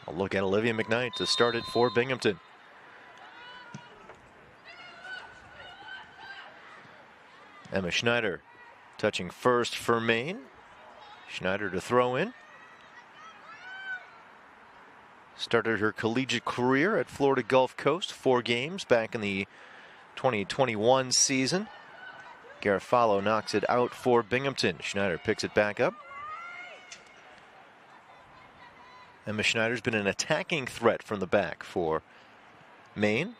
A look at Olivia McKnight to start it for Binghamton. Emma Schneider touching first for Maine. Schneider to throw in. Started her collegiate career at Florida Gulf Coast, 4 games back in the 2021 season. Garofalo knocks it out for Binghamton. Schneider picks it back up. Emma Schneider's been an attacking threat from the back for Maine.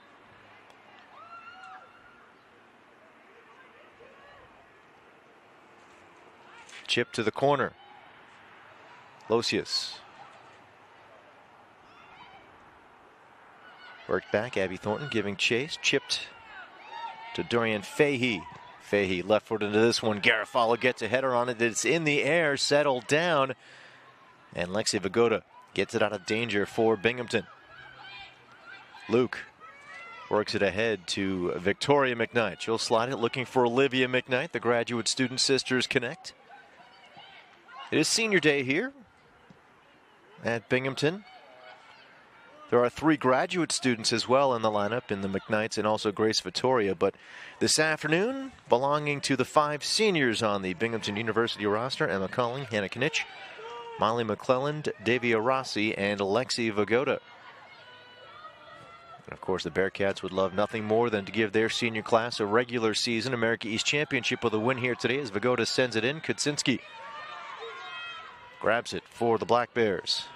Chip to the corner. Losius. Worked back, Abby Thornton giving chase. Chipped to Dorian Fahey. Fahey left foot into this one. Garofalo gets a header on it. It's in the air, settled down. And Lexi Vagoda gets it out of danger for Binghamton. Luke works it ahead to Victoria McKnight. She'll slide it looking for Olivia McKnight. The graduate student sisters connect. It is senior day here at Binghamton. There are 3 graduate students as well in the lineup, in the McKnights and also Grace Vittoria. But this afternoon, belonging to the 5 seniors on the Binghamton University roster: Emma Colling, Hannah Knitsch, Molly McClelland, Davia Rossi, and Alexi Vagoda. And of course, the Bearcats would love nothing more than to give their senior class a regular season America East Championship with a win here today as Vagoda sends it in. Kudzinski grabs it for the Black Bears.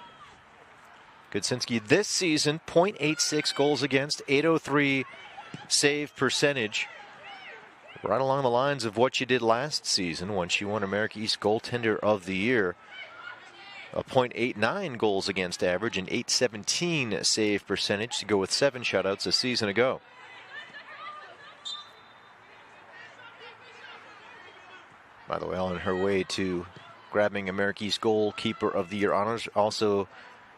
Kudzinski this season, .86 goals against, .803 save percentage. Right along the lines of what she did last season when she won America East Goaltender of the Year. A .89 goals against average and .817 save percentage to go with 7 shutouts a season ago. By the way, on her way to grabbing America East Goalkeeper of the Year honors, also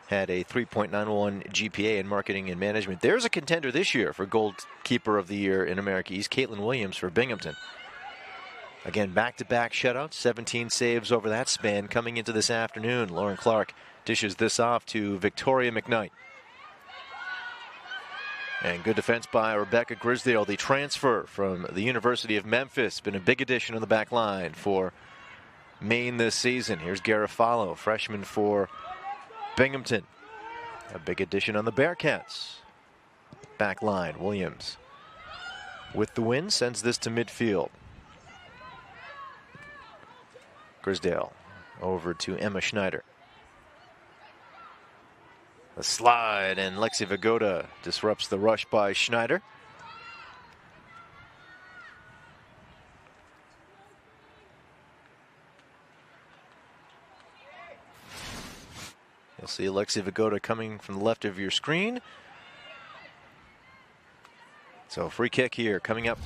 had a 3.91 GPA in marketing and management. There's a contender this year for Goalkeeper of the Year in America East, Caitlin Williams for Binghamton. Again, back-to-back shutouts, 17 saves over that span coming into this afternoon. Lauren Clark dishes this off to Victoria McKnight. And good defense by Rebecca Grisdale, the transfer from the University of Memphis. Been a big addition on the back line for Maine this season. Here's Garofalo, freshman for Binghamton. A big addition on the Bearcats. Back line, Williams with the win sends this to midfield. Grisdale over to Emma Schneider. A slide, and Lexi Vagoda disrupts the rush by Schneider. You'll see Alexi Vagoda coming from the left of your screen. So free kick here coming up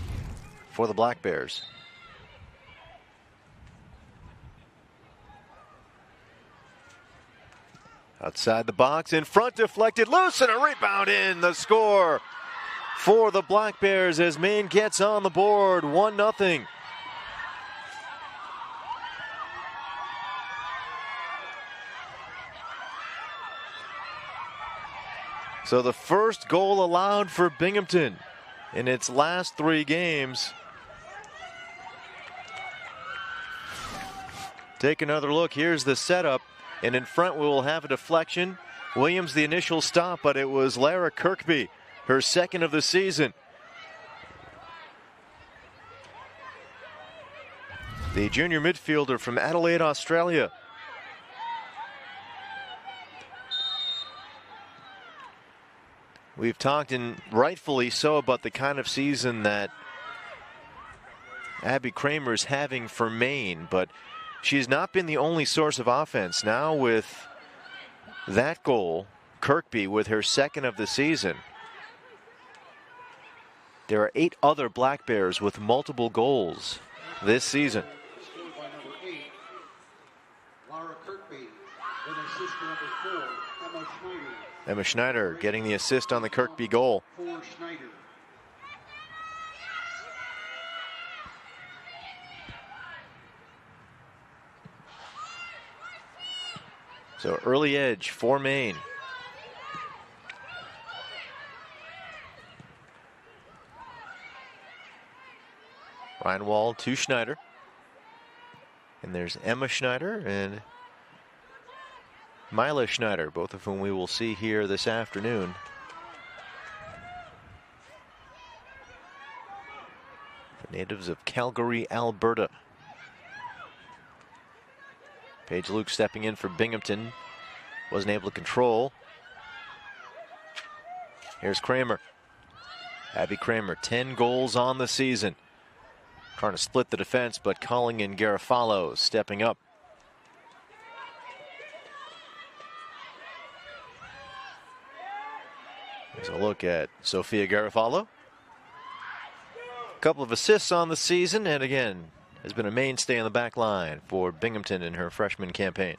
for the Black Bears. Outside the box, in front, deflected, loose, and a rebound in. The score for the Black Bears as Maine gets on the board, 1-0. So the first goal allowed for Binghamton in its last 3 games. Take another look. Here's the setup. And in front we will have a deflection. Williams the initial stop, but it was Lara Kirkby, her second of the season. The junior midfielder from Adelaide, Australia. We've talked, and rightfully so, about the kind of season that Abby Kramer is having for Maine, but she's not been the only source of offense. Now with that goal, Kirkby with her second of the season. There are 8 other Black Bears with multiple goals this season. Emma Schneider getting the assist on the Kirkby goal. So early edge for Maine. Reinwald to Schneider. And there's Emma Schneider and Mila Schneider, both of whom we will see here this afternoon. The natives of Calgary, Alberta. Paige Luke stepping in for Binghamton. Wasn't able to control. Here's Kramer. Abby Kramer, 10 goals on the season. Trying to split the defense, but Calling and Garofalo stepping up. Here's a look at Sophia Garofalo. A couple of assists on the season, and again, has been a mainstay in the back line for Binghamton in her freshman campaign.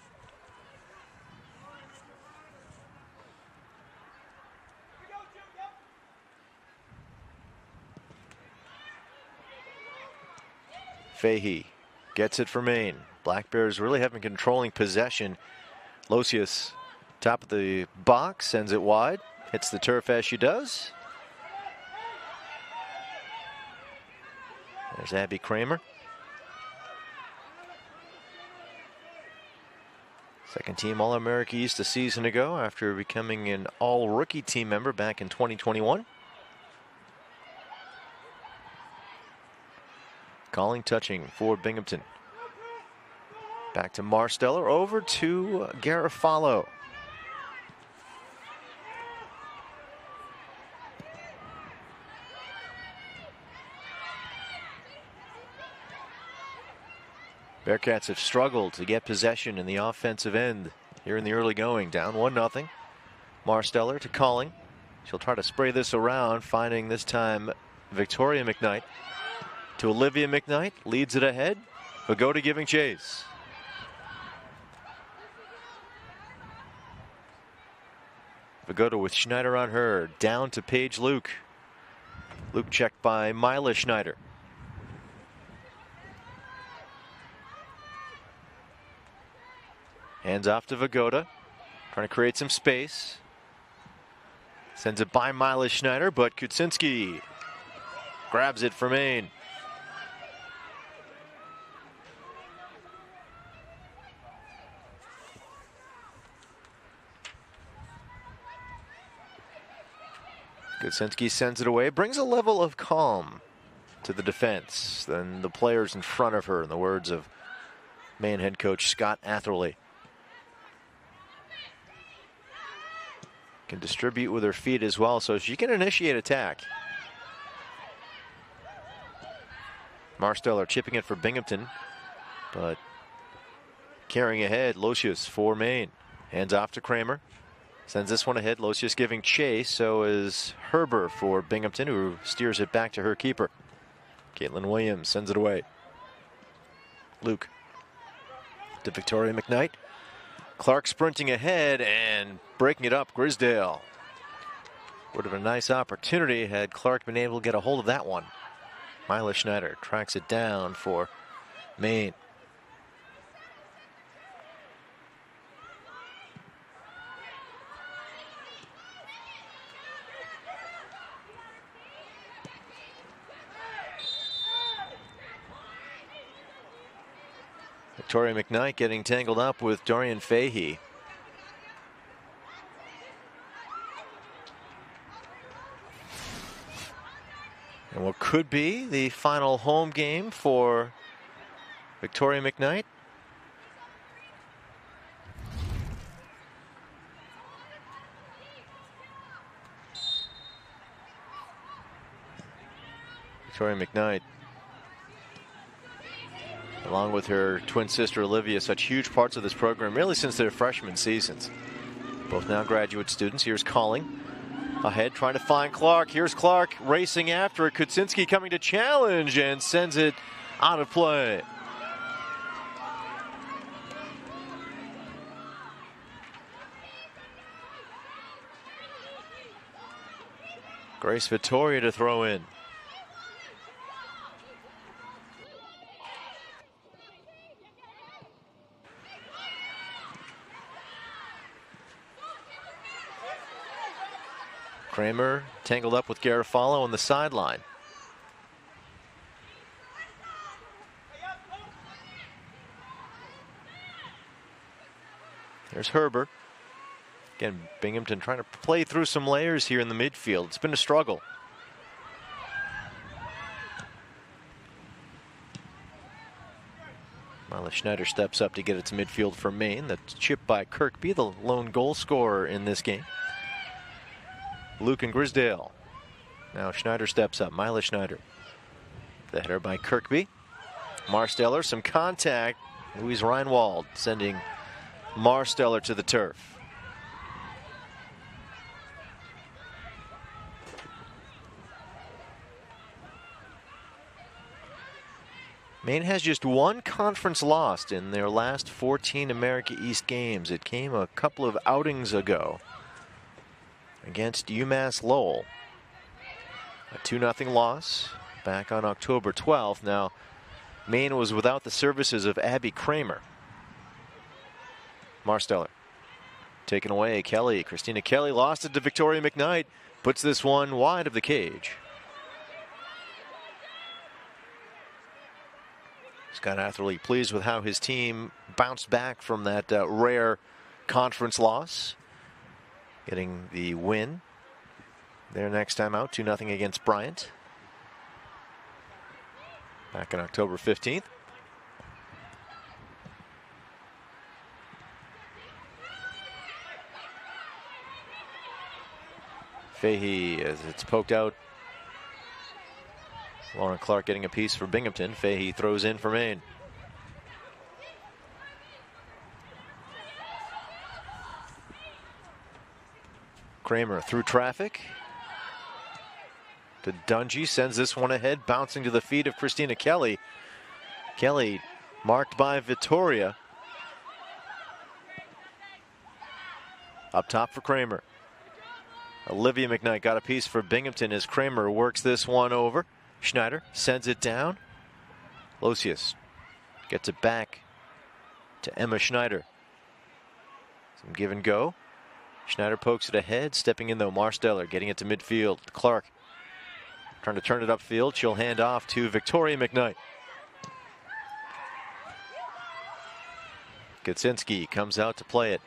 Fahey gets it for Maine. Black Bears really have been controlling possession. Losius, top of the box, sends it wide. Hits the turf as she does. There's Abby Kramer. Second team All-America East a season ago after becoming an all-rookie team member back in 2021. Calling, touching for Binghamton. Back to Marsteller, over to Garofalo. Bearcats have struggled to get possession in the offensive end here in the early going. Down 1-0. Marsteller to Calling. She'll try to spray this around, finding this time Victoria McKnight. To Olivia McKnight, leads it ahead. Vagoda giving chase. Vagoda with Schneider on her. Down to Paige Luke. Luke checked by Mila Schneider. Hands off to Vagoda. Trying to create some space. Sends it by Mila Schneider, but Kutsinski grabs it for Maine. Kutsinski sends it away, brings a level of calm to the defense than the players in front of her, in the words of Maine head coach Scott Atherley. Can distribute with her feet as well, so she can initiate attack. Marsteller chipping it for Binghamton, but carrying ahead, Losius for Maine. Hands off to Kramer. Sends this one ahead. Losius giving chase. So is Herber for Binghamton, who steers it back to her keeper. Caitlin Williams sends it away. Luke to Victoria McKnight. Clark sprinting ahead and breaking it up. Grisdale. Would have been a nice opportunity had Clark been able to get a hold of that one. Mila Schneider tracks it down for Maine. Victoria McKnight getting tangled up with Dorian Fahey. And what could be the final home game for Victoria McKnight. Victoria McKnight, along with her twin sister Olivia, such huge parts of this program really since their freshman seasons. Both now graduate students. Here's Calling ahead, trying to find Clark. Here's Clark racing after it. Kutsinski coming to challenge and sends it out of play. Grace Vittoria to throw in. Kramer tangled up with Garofalo on the sideline. There's Herber. Again, Binghamton trying to play through some layers here in the midfield. It's been a struggle. Mila Schneider steps up to get it to midfield for Maine. That's chipped by Kirkby, the lone goal scorer in this game. Luke and Grisdale. Now Schneider steps up. Mila Schneider. The header by Kirkby. Marsteller, some contact. Louise Reinwald sending Marsteller to the turf. Maine has just one conference loss in their last 14 America East games. It came a couple of outings ago against UMass Lowell. A 2-0 loss back on October 12th. Now, Maine was without the services of Abby Kramer. Marsteller taken away. Kelly. Christina Kelly lost it to Victoria McKnight. Puts this one wide of the cage. Scott Atherley pleased with how his team bounced back from that rare conference loss. Getting the win their next time out, 2-0 against Bryant. Back on October 15th. Fahey, as it's poked out. Lauren Clark getting a piece for Binghamton. Fahey throws in for Maine. Kramer through traffic to Dungy, sends this one ahead, bouncing to the feet of Christina Kelly. Kelly marked by Vittoria. Up top for Kramer. Olivia McKnight got a piece for Binghamton as Kramer works this one over. Schneider sends it down. Losius gets it back to Emma Schneider. Some give and go. Schneider pokes it ahead, stepping in though. Marsteller getting it to midfield. Clark trying to turn it upfield. She'll hand off to Victoria McKnight. Kuczynski comes out to play it.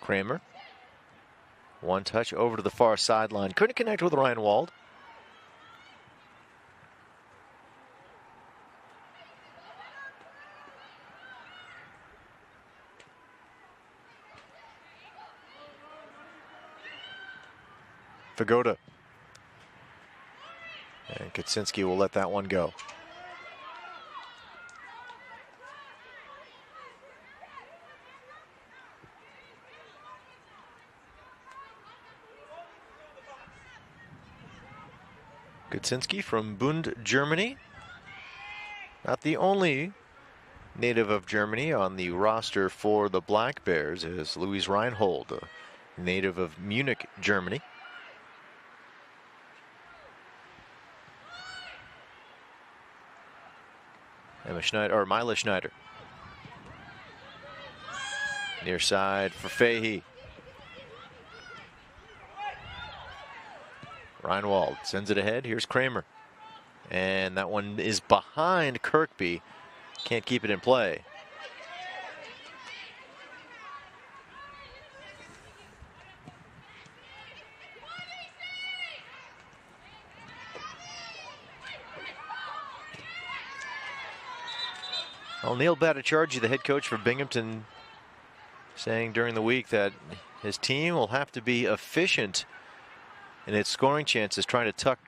Kramer. One touch over to the far sideline. Couldn't connect with Reinwald. Fagoda. And Kuczynski will let that one go. Kuczynski from Bund, Germany. Not the only native of Germany on the roster for the Black Bears is Louise Reinhold, a native of Munich, Germany. Emma Schneider, or Mila Schneider. Near side for Fahey. Reinwald sends it ahead. Here's Kramer. And that one is behind Kirkby. Can't keep it in play. Well, Neil Bhattacharjee, the head coach for Binghamton, saying during the week that his team will have to be efficient in its scoring chances, trying to tuck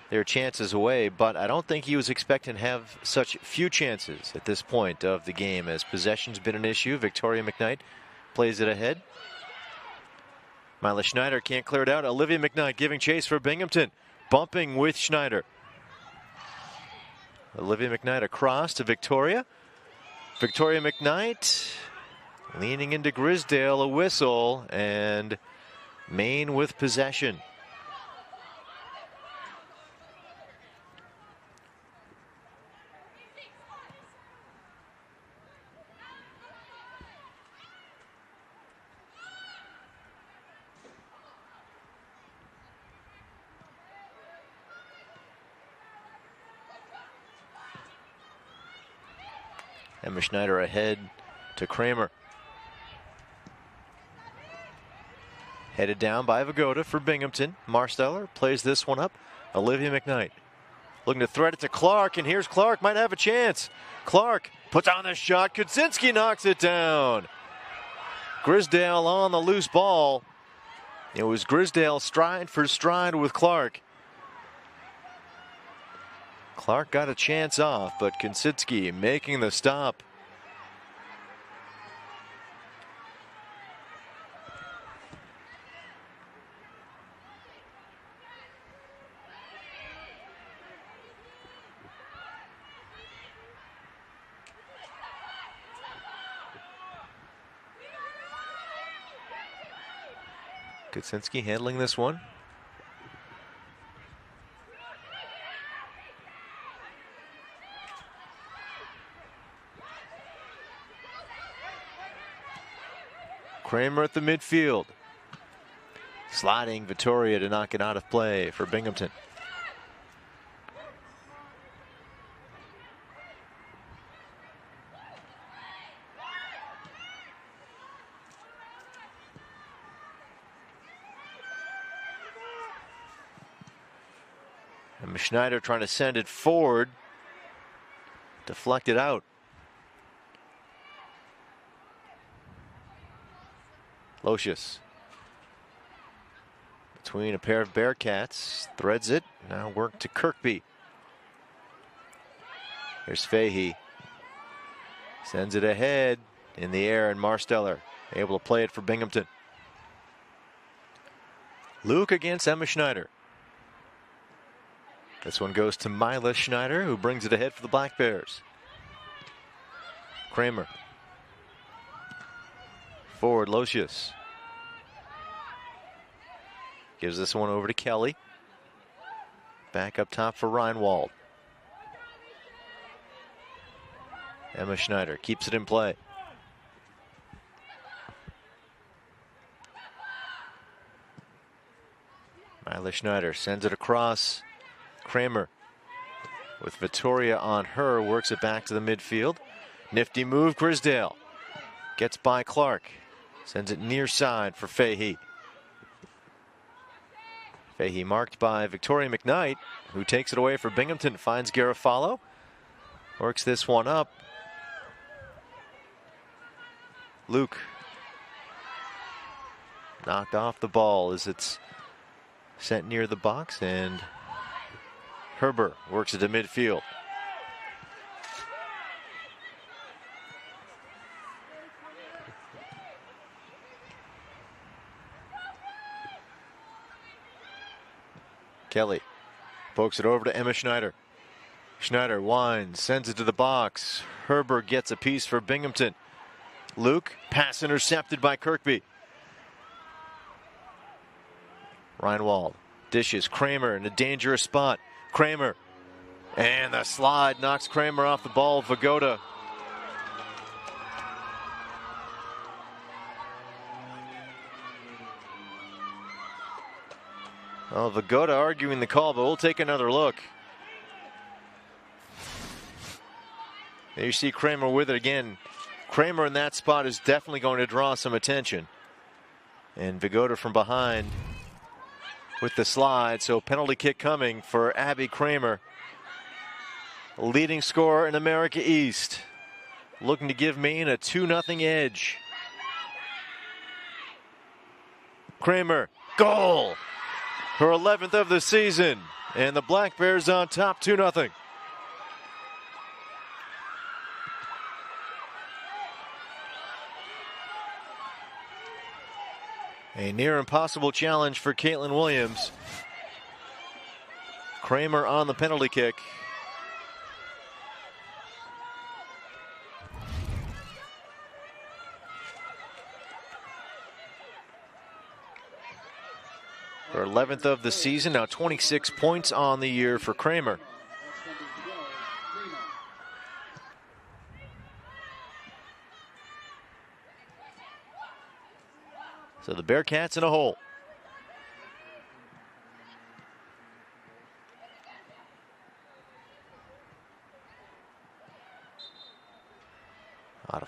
their chances away, but I don't think he was expecting to have such few chances at this point of the game, as possession's been an issue. Victoria McKnight plays it ahead. Mila Schneider can't clear it out. Olivia McKnight giving chase for Binghamton, bumping with Schneider. Olivia McKnight across to Victoria. Victoria McKnight leaning into Grisdale, a whistle, and Maine with possession. Emma Schneider ahead to Kramer. Headed down by Vigoda for Binghamton. Marsteller plays this one up. Olivia McKnight looking to thread it to Clark, and here's Clark, might have a chance. Clark puts on the shot. Kudzinski knocks it down. Grisdale on the loose ball. It was Grisdale stride for stride with Clark. Clark got a chance off, but Kudzinski making the stop. Kudzinski handling this one. Kramer at the midfield. Sliding Vittoria to knock it out of play for Binghamton. And Schneider trying to send it forward. Deflected out. Locius. Between a pair of Bearcats. Threads it. Now work to Kirkby. Here's Fahey. Sends it ahead in the air, and Marsteller able to play it for Binghamton. Luke against Emma Schneider. This one goes to Mila Schneider, who brings it ahead for the Black Bears. Kramer. Forward, Locius. Gives this one over to Kelly. Back up top for Reinwald. Emma Schneider keeps it in play. Mila Schneider sends it across. Kramer with Vittoria on her, works it back to the midfield. Nifty move, Grisdale. Gets by Clark. Sends it near side for Fahey. Fahey marked by Victoria McKnight, who takes it away for Binghamton. Finds Garofalo. Works this one up. Luke knocked off the ball as it's sent near the box, and Herber works it to midfield. Kelly pokes it over to Emma Schneider. Schneider winds, sends it to the box. Herber gets a piece for Binghamton. Luke, pass intercepted by Kirkby. Reinwald dishes Kramer in a dangerous spot. Kramer, and the slide knocks Kramer off the ball. Vigoda. Well, Vigoda arguing the call, but we'll take another look. There you see Kramer with it again. Kramer in that spot is definitely going to draw some attention. And Vigoda from behind with the slide. So penalty kick coming for Abby Kramer. Leading scorer in America East. Looking to give Maine a 2-0 edge. Kramer, goal! Her 11th of the season. And the Black Bears on top 2-0. A near impossible challenge for Caitlin Williams. Kramer on the penalty kick. Her 11th of the season, now 26 points on the year for Kramer. So the Bearcats in a hole.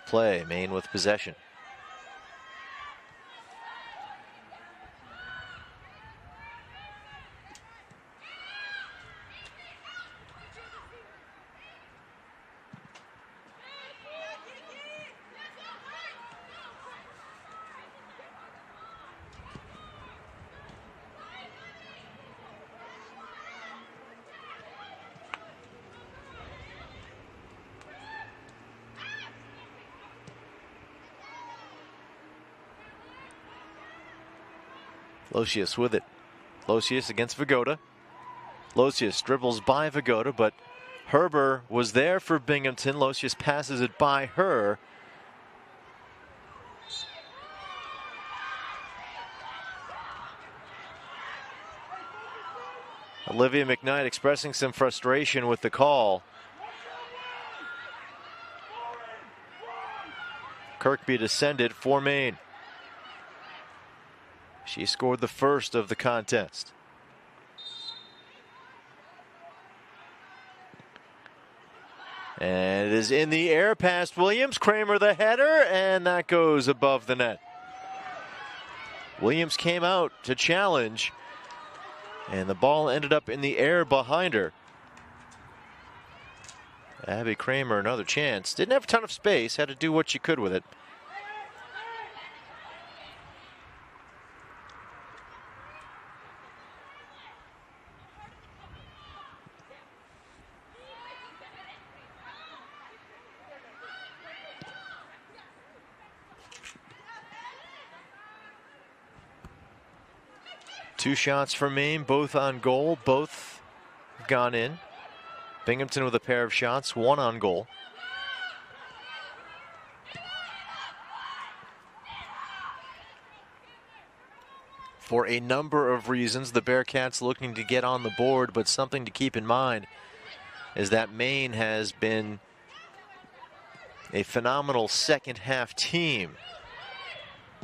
play. Maine with possession. Losius with it. Losius against Vigoda. Losius dribbles by Vigoda, but Herber was there for Binghamton. Losius passes it by her. Olivia McKnight expressing some frustration with the call. Kirkby descended for Maine. She scored the first of the contest. And it is in the air past Williams. Kramer the header, and that goes above the net. Williams came out to challenge, and the ball ended up in the air behind her. Abby Kramer, another chance. Didn't have a ton of space, had to do what she could with it. Two shots for Maine, both on goal, both have gone in. Binghamton with a pair of shots, one on goal. For a number of reasons, the Bearcats looking to get on the board, but something to keep in mind is that Maine has been a phenomenal second half team,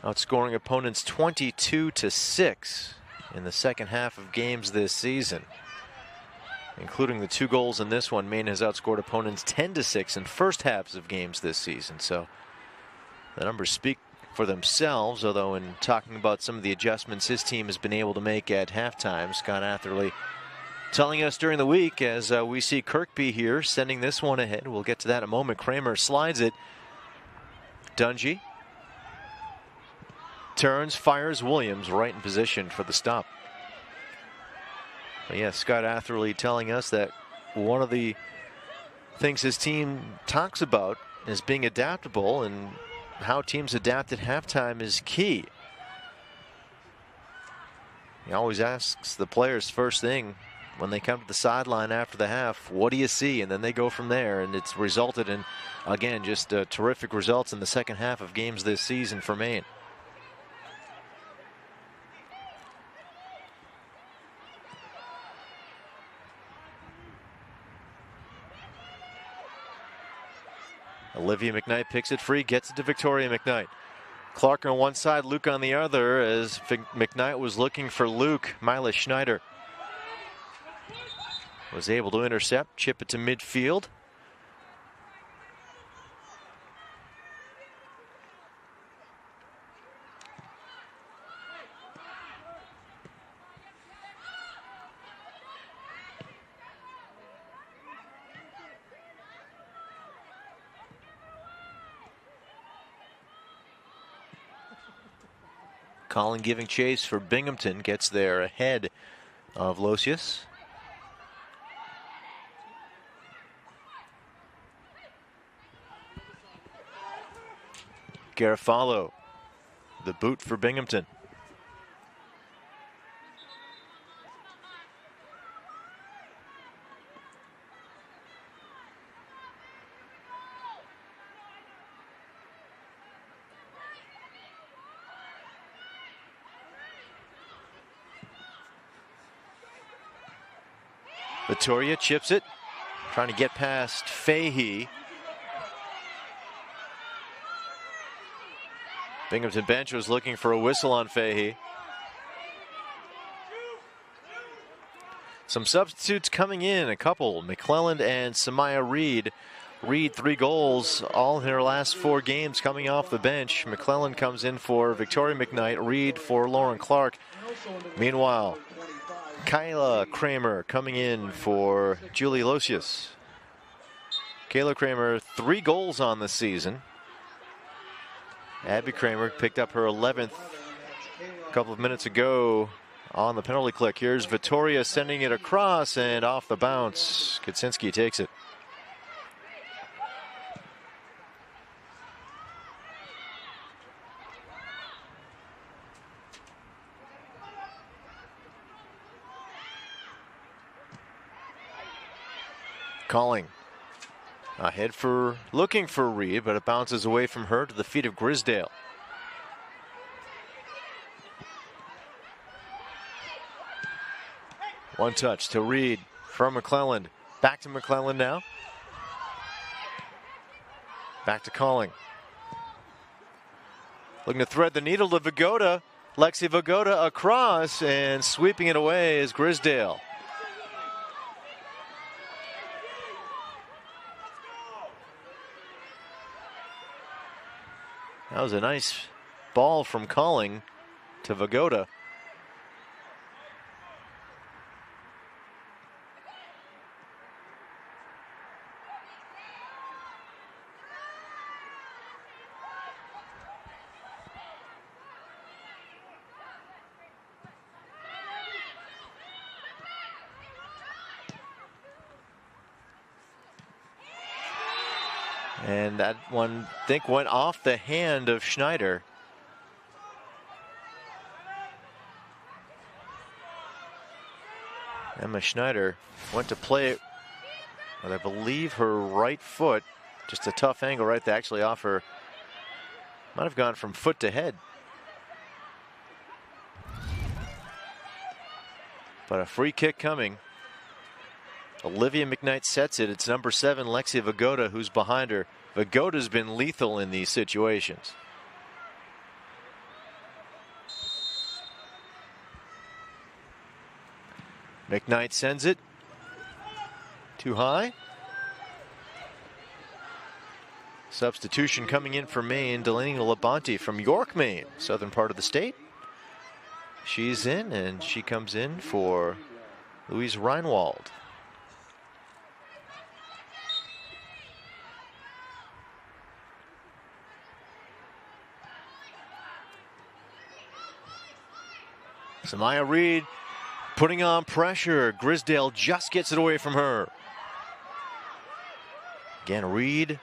outscoring opponents 22-6 in the second half of games this season. Including the 2 goals in this one, Maine has outscored opponents 10-6 in first halves of games this season. So the numbers speak for themselves, although in talking about some of the adjustments his team has been able to make at halftime, Scott Atherley telling us during the week as we see Kirkby here sending this one ahead. We'll get to that in a moment. Kramer slides it. Dungy turns, fires Williams right in position for the stop. But yeah, Scott Atherley telling us that one of the things his team talks about is being adaptable, and how teams adapt at halftime is key. He always asks the players first thing when they come to the sideline after the half, what do you see? And then they go from there, and it's resulted in, again, just terrific results in the second half of games this season for Maine. Olivia McKnight picks it free, gets it to Victoria McKnight. Clark on one side, Luke on the other, as McKnight was looking for Luke. Mila Schneider was able to intercept, chip it to midfield. Collin giving chase for Binghamton, gets there ahead of Losius. Garofalo, the boot for Binghamton. Vittoria chips it, trying to get past Fahey. Binghamton bench was looking for a whistle on Fahey. Some substitutes coming in, a couple. McClelland and Samaya Reed Reed, 3 goals, all in her last 4 games coming off the bench. McClellan comes in for Victoria McKnight, Reed for Lauren Clark. Meanwhile, Kyla Kramer coming in for Julie Losius. Kayla Kramer, 3 goals on the season. Abby Kramer picked up her 11th a couple of minutes ago on the penalty click. Here's Vittoria sending it across, and off the bounce, Kuczynski takes it. Calling ahead for looking for Reed, but it bounces away from her to the feet of Grisdale. One touch to Reed from McClellan. Back to McClellan now. Back to Calling. Looking to thread the needle to Vagoda. Lexi Vagoda across, and sweeping it away is Grisdale. That was a nice ball from Calling to Vagoda. And that one, I think, went off the hand of Schneider. Emma Schneider went to play it with, I believe, her right foot. Just a tough angle right there, actually off her. Might have gone from foot to head. But a free kick coming. Olivia McKnight sets it. It's number 7, Lexi Vagoda, who's behind her. Vagoda's been lethal in these situations. McKnight sends it. Too high. Substitution coming in for Maine, Delaney Labonte from York, Maine, southern part of the state. She's in, and she comes in for Louise Reinwald. Samaya Reed putting on pressure. Grisdale just gets it away from her. Again, Reed,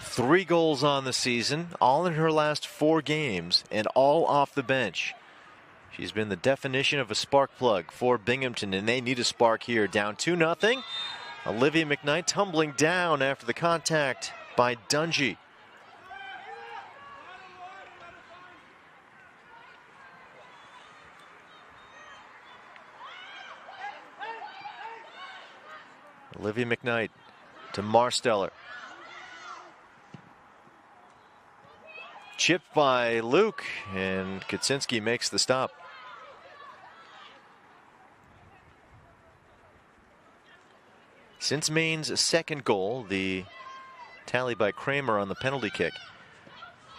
3 goals on the season, all in her last 4 games, and all off the bench. She's been the definition of a spark plug for Binghamton, and they need a spark here. Down 2-0. Olivia McKnight tumbling down after the contact by Dungy. Olivia McKnight to Marsteller. Chipped by Luke, and Kuczynski makes the stop. Since Maine's second goal, the tally by Kramer on the penalty kick,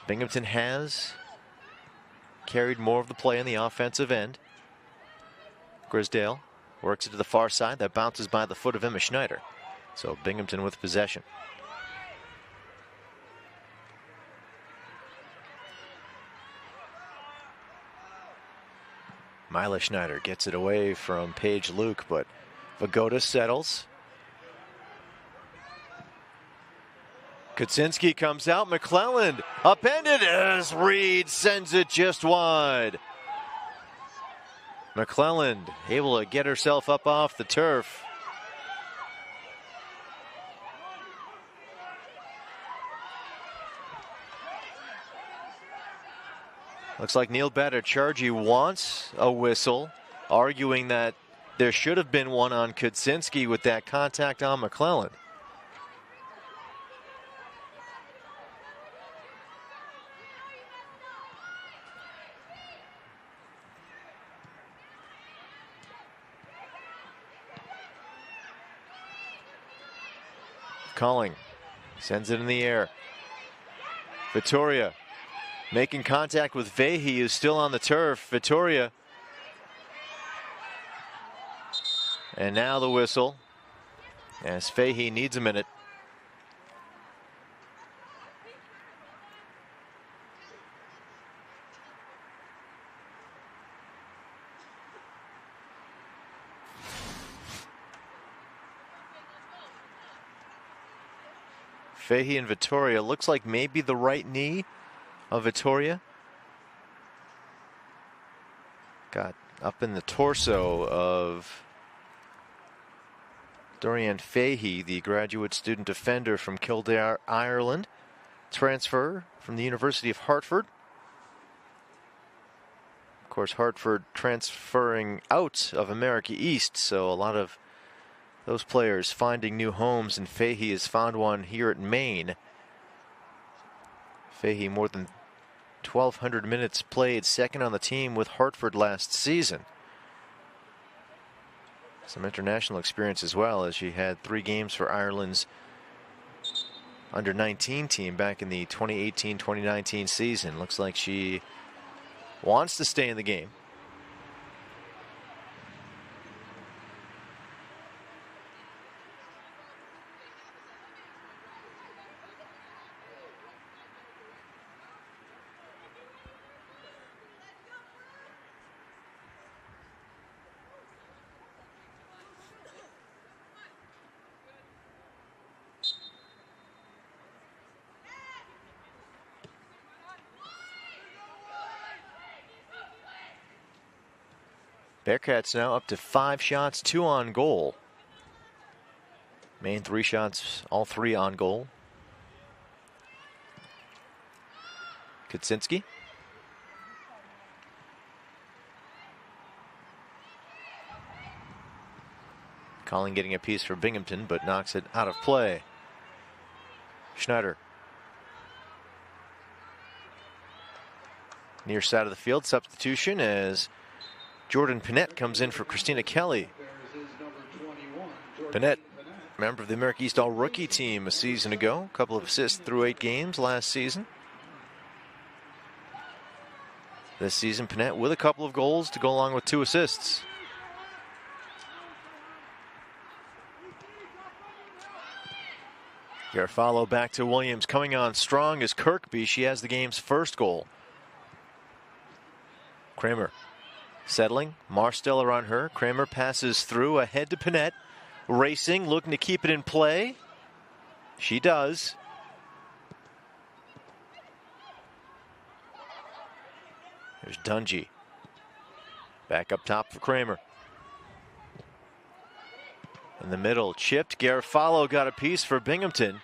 Binghamton has carried more of the play on the offensive end. Grisdale works it to the far side. That bounces by the foot of Emma Schneider. So Binghamton with possession. Mila Schneider gets it away from Paige Luke, but Vagoda settles. Kuczynski comes out. McClelland upended as Reed sends it just wide. McClelland able to get herself up off the turf. Looks like Neil Bhattacharjee wants a whistle, arguing that there should have been one on Kuczynski with that contact on McClelland. Calling Sends it in the air. Vittoria making contact with Fahey, who's still on the turf. Vittoria. And now the whistle, as Fahey needs a minute. Fahey and Vittoria. Looks like maybe the right knee of Vittoria got up in the torso of Dorian Fahey, the graduate student defender from Kildare, Ireland. Transfer from the University of Hartford. Of course, Hartford transferring out of America East, so a lot of those players finding new homes, and Fahey has found one here at Maine. Fahey more than 1,200 minutes played, second on the team with Hartford last season. Some international experience as well, as she had 3 games for Ireland's under-19 team back in the 2018-2019 season. Looks like she wants to stay in the game. Bearcats now up to 5 shots, 2 on goal. Maine 3 shots, all 3 on goal. Kuczynski. Colling getting a piece for Binghamton, but knocks it out of play. Schneider. Near side of the field, substitution as Jordan Panett comes in for Christina Kelly. Panett, member of the America East All-Rookie team a season ago. A couple of assists through 8 games last season. This season, Panett with a couple of goals to go along with 2 assists. Garofalo back to Williams. Coming on strong is Kirkby. She has the game's first goal. Kramer. Settling, Marsteller on her. Kramer passes through, ahead to Panett. Racing, looking to keep it in play. She does. There's Dungy. Back up top for Kramer. In the middle, chipped. Garofalo got a piece for Binghamton.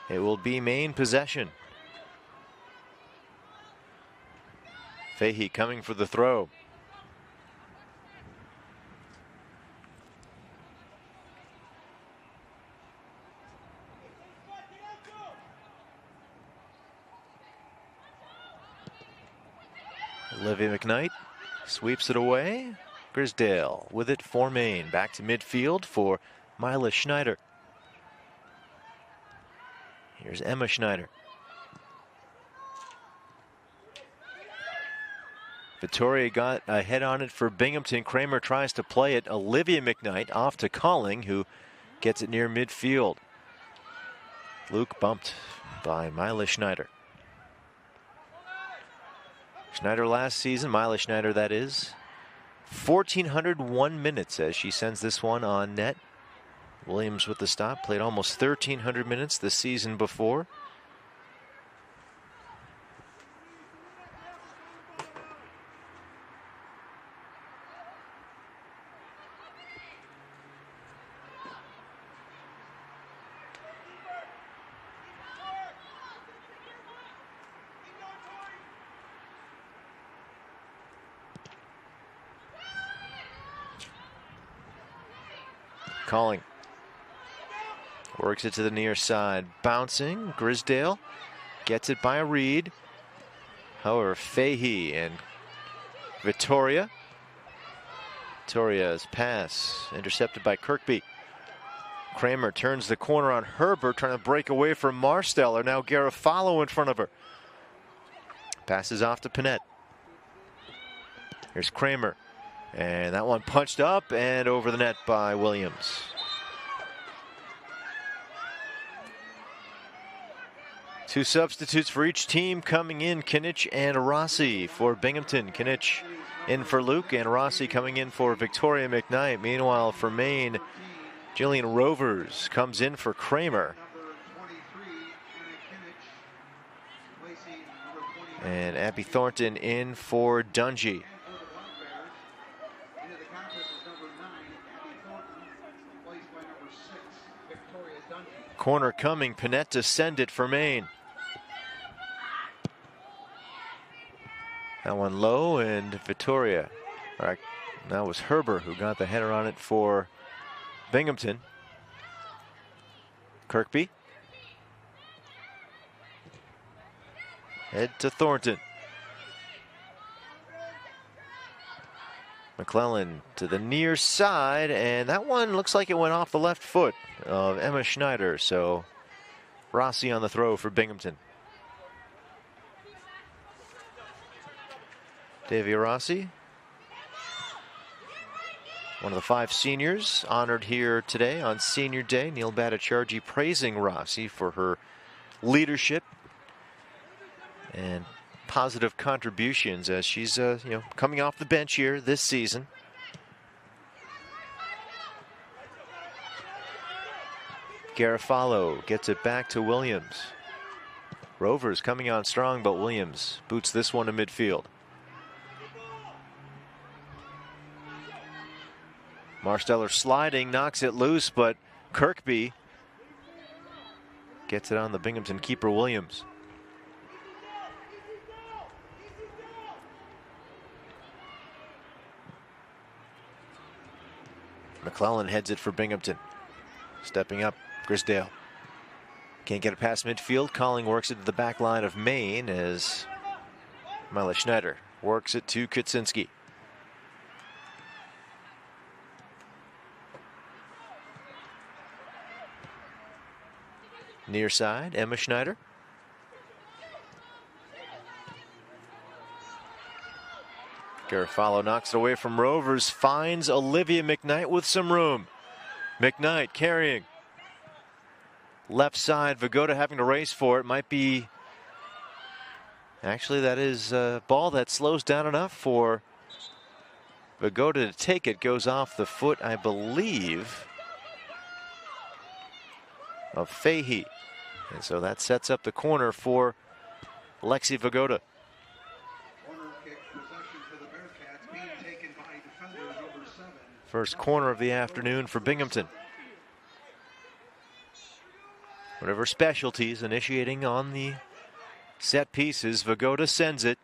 It will be Maine possession. Fahey coming for the throw. Olivia McKnight sweeps it away. Grisdale with it for Maine. Back to midfield for Mila Schneider. Here's Emma Schneider. Vittoria got a head on it for Binghamton. Kramer tries to play it. Olivia McKnight off to Colling, who gets it near midfield. Luke bumped by Mila Schneider. Schneider last season, Mila Schneider that is, 1,401 minutes as she sends this one on net. Williams with the stop, played almost 1,300 minutes the season before. Colling. Works it to the near side. Bouncing. Grisdale gets it by Reed. However, Fahey and Vittoria. Vittoria's pass intercepted by Kirkby. Kramer turns the corner on Herbert, trying to break away from Marsteller. Now Garofalo in front of her. Passes off to Panett. Here's Kramer. And that one punched up and over the net by Williams. Two substitutes for each team coming in, Kinich and Rossi for Binghamton. Kinich in for Luke and Rossi coming in for Victoria McKnight. Meanwhile, for Maine, Jillian Rovers comes in for Kramer. And Abby Thornton in for Dungy. Corner coming, Panett to send it for Maine. That one low, and Victoria. All right, that was Herbert who got the header on it for Binghamton. Kirkby. Head to Thornton. McClellan to the near side, and that one looks like it went off the left foot of Emma Schneider. So Rossi on the throw for Binghamton. Davia Rossi, one of the 5 seniors honored here today on Senior Day. Neil Bhattacharjee praising Rossi for her leadership and positive contributions as she's coming off the bench here this season. Garofalo gets it back to Williams. Rovers coming on strong, but Williams boots this one to midfield. Marsteller sliding, knocks it loose, but Kirkby gets it on the Binghamton keeper, Williams. McClellan heads it for Binghamton. Stepping up, Grisdale. Can't get it past midfield. Colling works it to the back line of Maine as Mila Schneider works it to Kuczynski. Near side, Emma Schneider. Garofalo knocks it away from Rovers, finds Olivia McKnight with some room. McKnight carrying. Left side, Vagoda having to race for it. Might be... Actually, that is a ball that slows down enough for Vagoda to take it. Goes off the foot, I believe, of Fahey. And so that sets up the corner for Lexi Vagoda. First corner of the afternoon for Binghamton. Whatever specialties initiating on the set pieces, Vagoda sends it.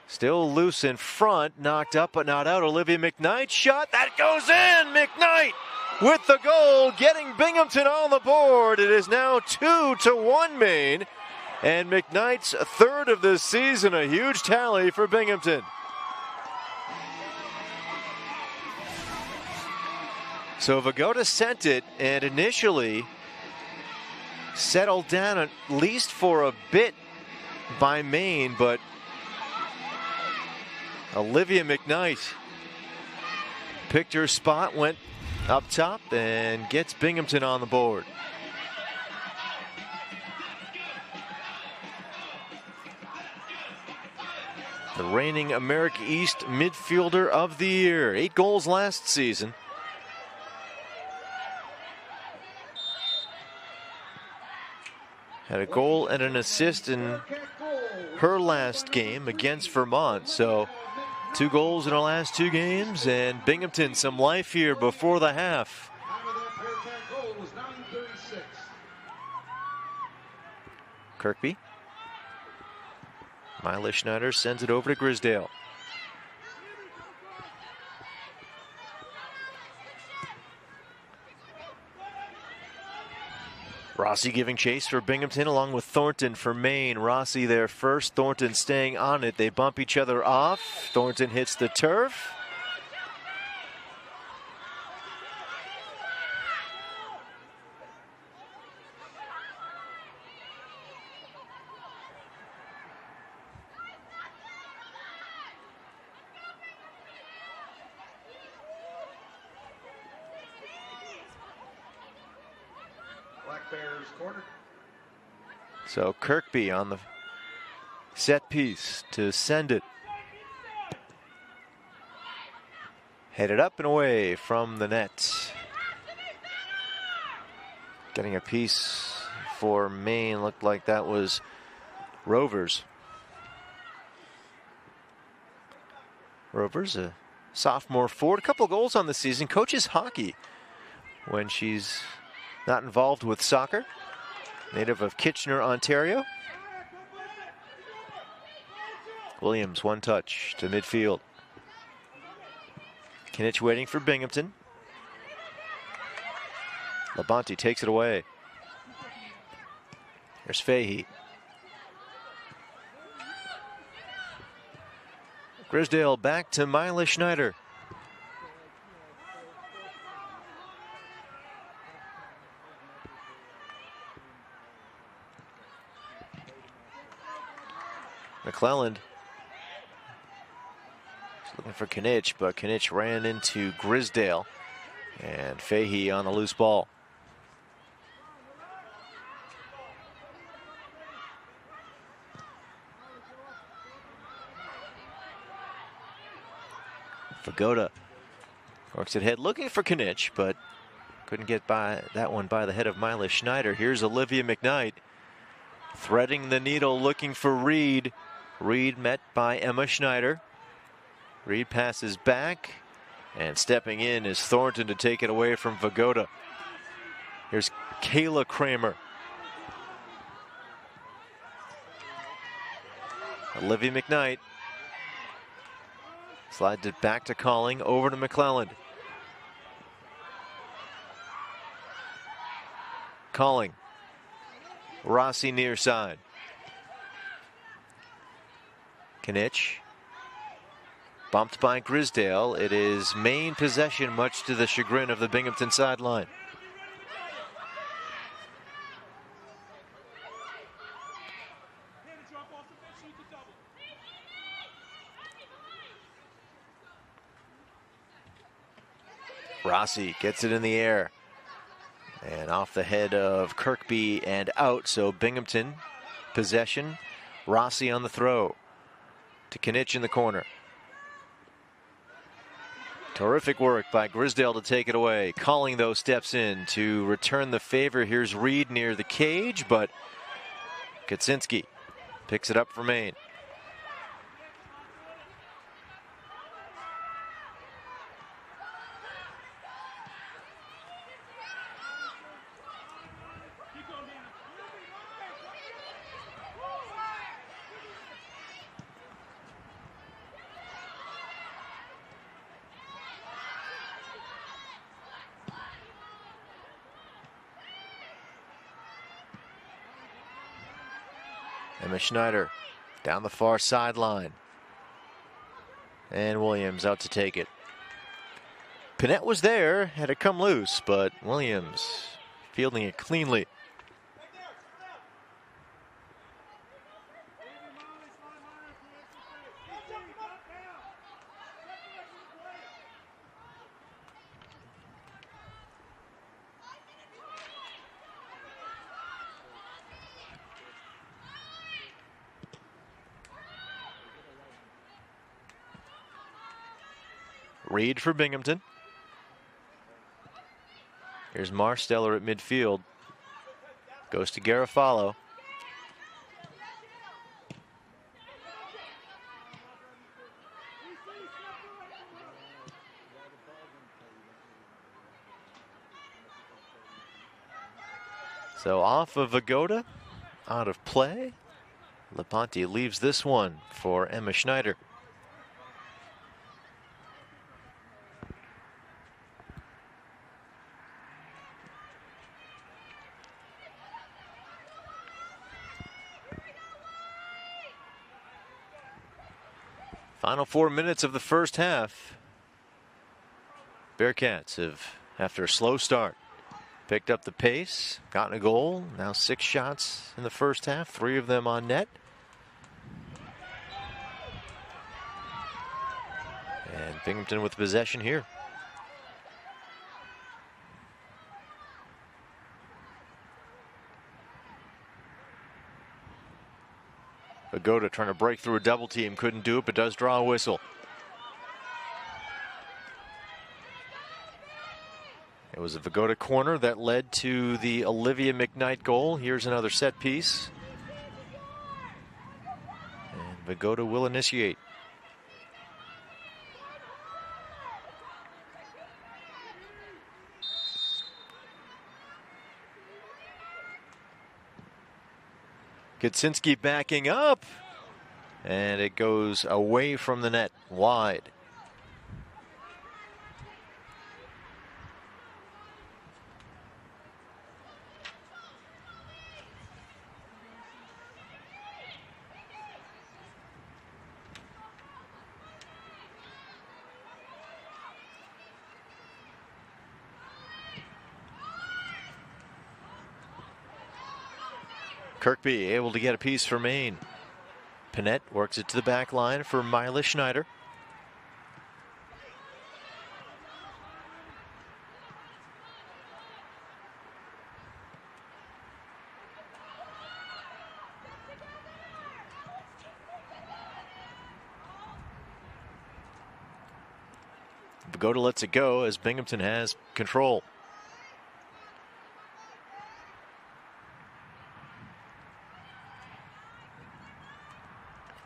Still loose in front, knocked up but not out. Olivia McKnight shot, that goes in! McKnight with the goal, getting Binghamton on the board. It is now 2-1 Maine, and McKnight's 3rd of the season, a huge tally for Binghamton. So Vagoda sent it and initially settled down at least for a bit by Maine, but Olivia McKnight picked her spot, went up top, and gets Binghamton on the board. The reigning America East midfielder of the year. 8 goals last season. Had a goal and an assist in her last game against Vermont. So 2 goals in her last 2 games, and Binghamton some life here before the half. Kirkby. Mila Schneider sends it over to Grisdale. Rossi giving chase for Binghamton along with Thornton for Maine. Rossi there first, Thornton staying on it. They bump each other off. Thornton hits the turf. So Kirkby on the set piece to send it. Headed up and away from the net. Getting a piece for Maine. Looked like that was Rovers. Rovers, a sophomore forward. A couple goals on the season. Coaches hockey when she's not involved with soccer. Native of Kitchener, Ontario. Williams, one touch to midfield. Kinich waiting for Binghamton. Labonte takes it away. There's Fahey. Grisdale back to Mila Schneider. McClelland looking for Kinich, but Kinich ran into Grisdale. And Fahey on the loose ball. Fagoda works it head looking for Kinich, but couldn't get by that one by the head of Mila Schneider. Here's Olivia McKnight threading the needle looking for Reed. Reed met by Emma Schneider. Reed passes back, and stepping in is Thornton to take it away from Vagoda. Here's Kayla Kramer. Olivia McKnight slides it back to Calling, over to McClelland. Calling. Rossi near side. Kinich. Bumped by Grisdale. It is Maine possession, much to the chagrin of the Binghamton sideline. Rossi gets it in the air. And off the head of Kirkby and out. So Binghamton possession. Rossi on the throw to Kinich in the corner. Terrific work by Grisdale to take it away. Calling, though, steps in to return the favor. Here's Reed near the cage, but Kaczynski picks it up for Maine. Emma Schneider down the far sideline. And Williams out to take it. Pinette was there, had it come loose, but Williams fielding it cleanly. Reed for Binghamton. Here's Marsteller at midfield. Goes to Garofalo. So off of Vagoda, out of play. Laponte leaves this one for Emma Schneider. Final 4 minutes of the first half. Bearcats have, after a slow start, picked up the pace, gotten a goal. Now 6 shots in the first half, 3 of them on net. And Binghamton with possession here. Vagoda trying to break through a double team. Couldn't do it, but does draw a whistle. It was a Vagoda corner that led to the Olivia McKnight goal. Here's another set piece. And Vagoda will initiate. Kutsinski backing up. And it goes away from the net, wide. Kirkby able to get a piece for Maine. Panette works it to the back line for Mila Schneider. Vagoda lets it go as Binghamton has control.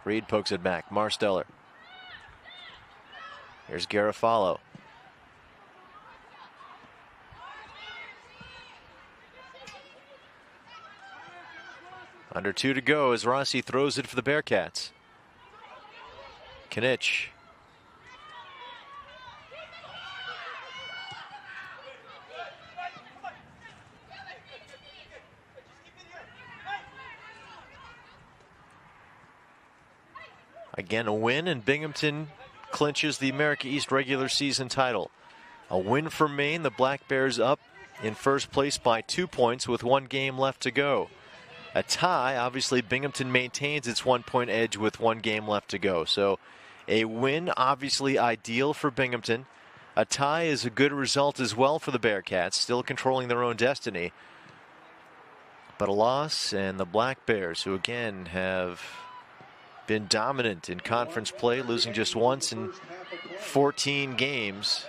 Reed pokes it back. Marsteller. Here's Garofalo. Under 2 to go as Rossi throws it for the Bearcats. Kinich. Again, a win, and Binghamton clinches the America East regular season title. A win for Maine. The Black Bears up in first place by 2 points with 1 game left to go. A tie, obviously Binghamton maintains its 1-point edge with 1 game left to go. So a win, obviously ideal for Binghamton. A tie is a good result as well for the Bearcats, still controlling their own destiny. But a loss, and the Black Bears, who again have been dominant in conference play, losing just once in 14 games.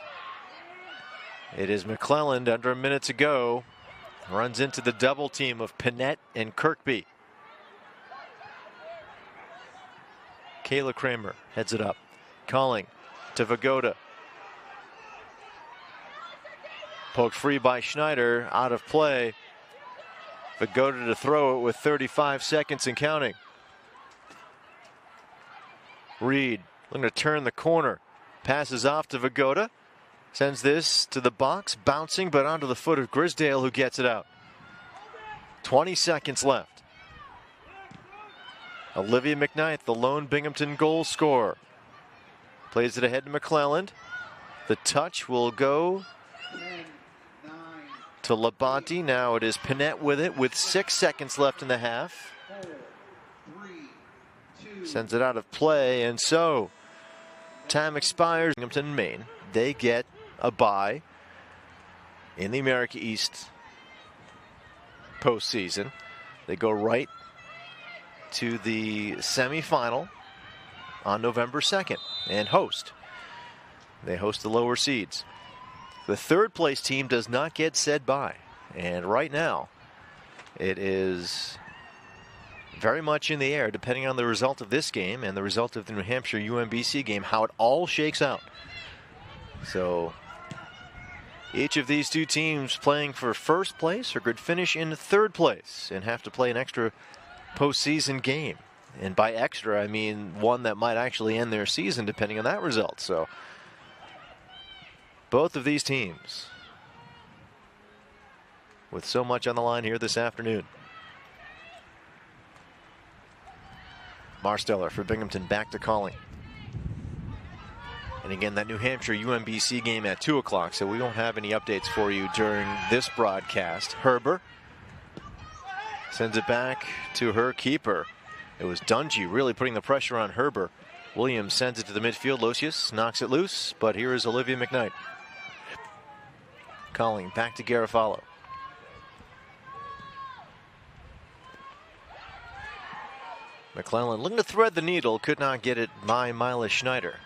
It is McClelland under a minute to go. Runs into the double team of Panette and Kirkby. Kayla Kramer heads it up. Calling to Vagoda. Poked free by Schneider, out of play. Vagoda to throw it with 35 seconds and counting. Reed looking to turn the corner. Passes off to Vagoda. Sends this to the box, bouncing, but onto the foot of Grisdale, who gets it out. 20 seconds left. Olivia McKnight, the lone Binghamton goal scorer. Plays it ahead to McClelland. The touch will go to Labonte. Now it is Panette with it with 6 seconds left in the half. Sends it out of play, and so time expires. Binghamton, Maine, they get a bye in the America East postseason. They go right to the semifinal on November 2nd and host. They host the lower seeds. The third place team does not get said bye, and right now it is very much in the air, depending on the result of this game and the result of the New Hampshire UMBC game, how it all shakes out. So each of these two teams playing for first place or could finish in third place and have to play an extra postseason game. And by extra, I mean one that might actually end their season, depending on that result. So both of these teams with so much on the line here this afternoon. Marsteller for Binghamton back to calling. And again, that New Hampshire UMBC game at 2 o'clock, so we won't have any updates for you during this broadcast. Herber sends it back to her keeper. It was Dungy really putting the pressure on Herber. Williams sends it to the midfield. Losius knocks it loose, but here is Olivia McKnight. Calling back to Garofalo. McClellan looking to thread the needle, could not get it by Mila Schneider.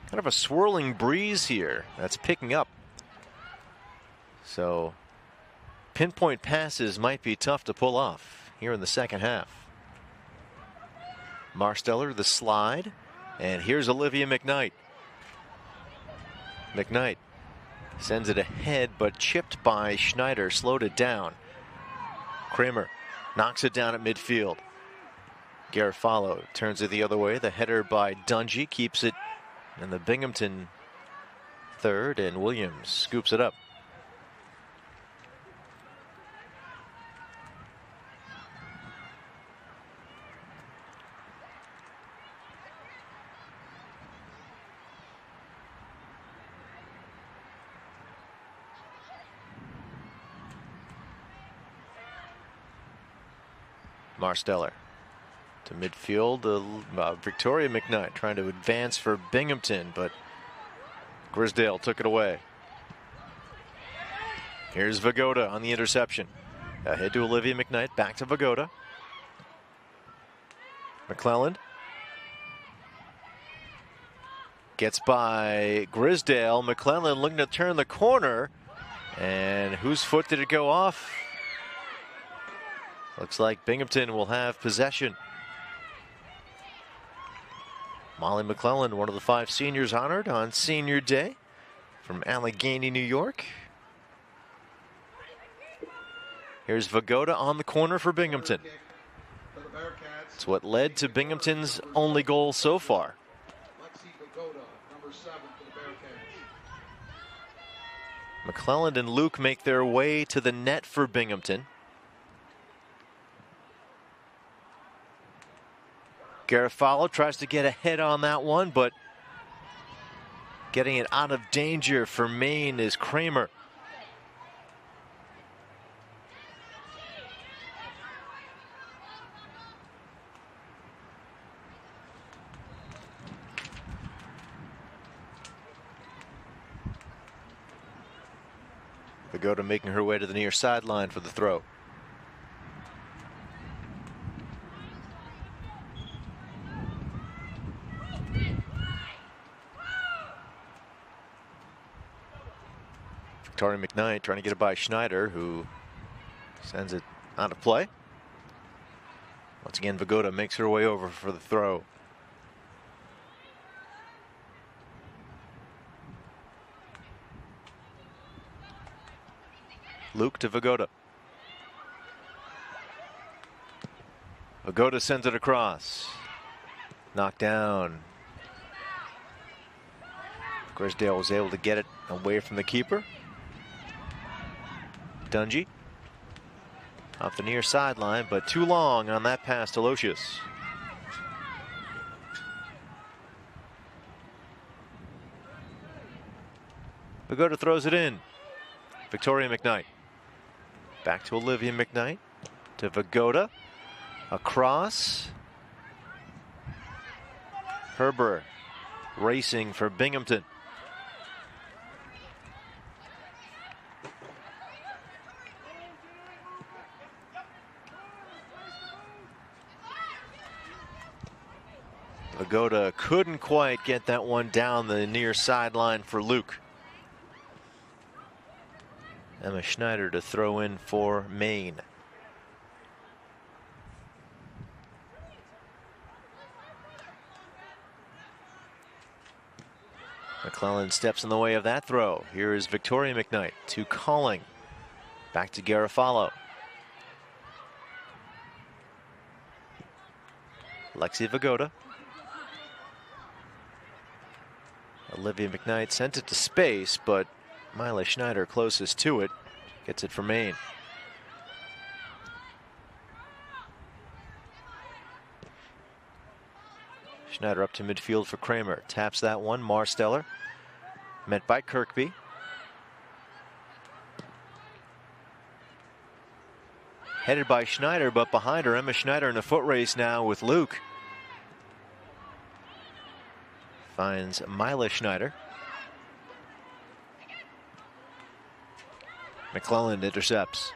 Kind of a swirling breeze here that's picking up. So pinpoint passes might be tough to pull off here in the second half. Marsteller, the slide, and here's Olivia McKnight. McKnight sends it ahead, but chipped by Schneider, slowed it down. Kramer knocks it down at midfield. Garofalo turns it the other way. The header by Dungy keeps it in the Binghamton third, and Williams scoops it up. Marsteller to midfield. Victoria McKnight trying to advance for Binghamton, but Grisdale took it away. Here's Vagoda on the interception. Ahead to Olivia McKnight, back to Vagoda. McClelland gets by Grisdale. McClelland looking to turn the corner, and whose foot did it go off? Looks like Binghamton will have possession. Molly McClelland, one of the 5 seniors honored on Senior Day from Allegheny, New York. Here's Vagoda on the corner for Binghamton. It's what led to Binghamton's only goal so far. McClelland and Luke make their way to the net for Binghamton. Garofalo tries to get ahead on that one, but getting it out of danger for Maine is Kramer. Vagoda making her way to the near sideline for the throw. Victoria McKnight trying to get it by Schneider, who sends it out of play. Once again, Vagoda makes her way over for the throw. Luke to Vagoda. Vagoda sends it across. Knocked down. Grisdale was able to get it away from the keeper. Dungy off the near sideline, but too long on that pass to Locius. Vagoda throws it in. Victoria McKnight. Back to Olivia McKnight. To Vagoda. Across. Herber racing for Binghamton. Vagoda couldn't quite get that one down the near sideline for Luke. Emma Schneider to throw in for Maine. McClellan steps in the way of that throw. Here is Victoria McKnight to Calling. Back to Garofalo. Lexi Vagoda. Olivia McKnight sent it to space, but Mila Schneider closest to it. Gets it for Maine. Schneider up to midfield for Kramer. Taps that one. Marsteller. Met by Kirkby. Headed by Schneider, but behind her, Emma Schneider in a foot race now with Luke. Finds Mila Schneider. McClelland intercepts.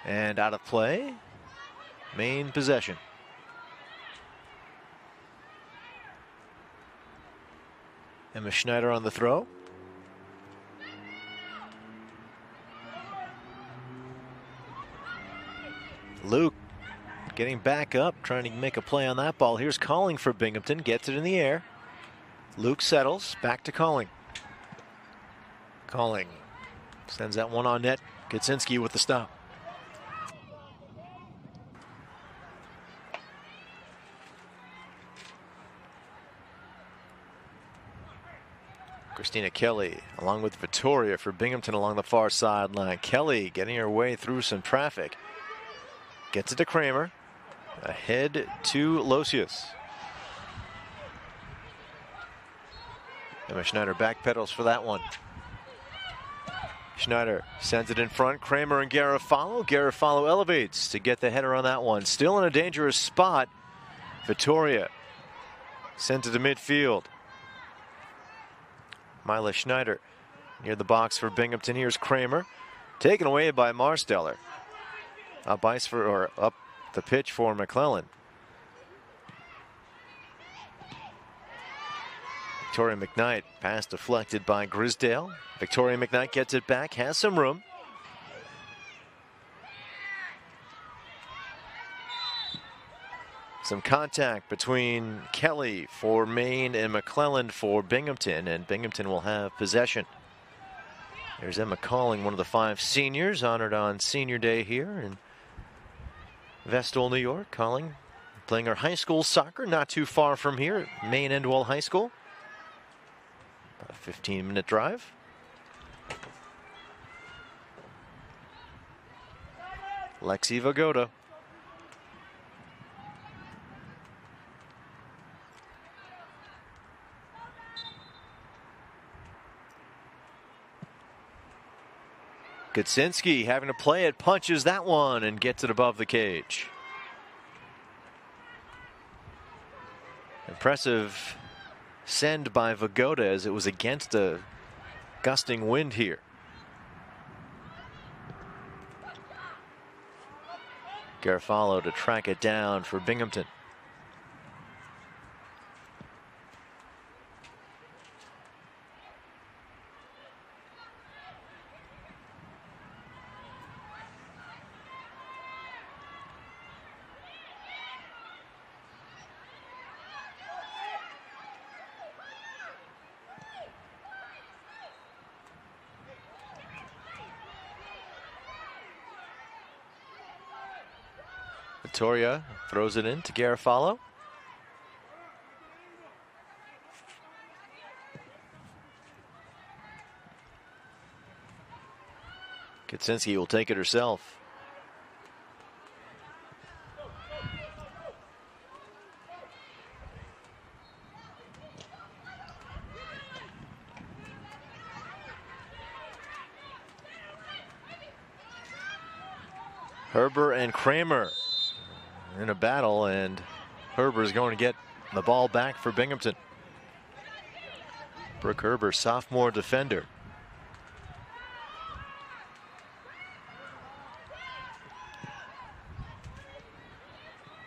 And out of play. Maine possession. Emma Schneider on the throw. Luke getting back up, trying to make a play on that ball. Here's Calling for Binghamton, gets it in the air. Luke settles, back to Calling. Calling sends that one on net. Kaczynski with the stop. Christina Kelly along with Vittoria for Binghamton along the far sideline. Kelly getting her way through some traffic. Gets it to Kramer. Ahead to Losius. Emma Schneider backpedals for that one. Schneider sends it in front. Kramer and Garofalo. Garofalo elevates to get the header on that one. Still in a dangerous spot. Vittoria sends it to midfield. Mila Schneider near the box for Binghamton. Here's Kramer. Taken away by Marsteller. Up the pitch for McClellan. Victoria McKnight, pass deflected by Grisdale. Victoria McKnight gets it back, has some room. Some contact between Kelly for Maine and McClellan for Binghamton, and Binghamton will have possession. There's Emma Calling, one of the 5 seniors honored on Senior Day here in Vestal, New York. Calling playing her high school soccer not too far from here at Maine Endwell High School. About a 15-minute drive. Lexi Vagoda. Kaczynski having to play it, punches that one and gets it above the cage. Impressive send by Vagoda as it was against a gusting wind here. Garofalo to track it down for Binghamton. Vittoria throws it in to Garofalo. Kaczynski will take it herself. Herber and Kramer in a battle, and Herber is going to get the ball back for Binghamton. Brooke Herber, sophomore defender.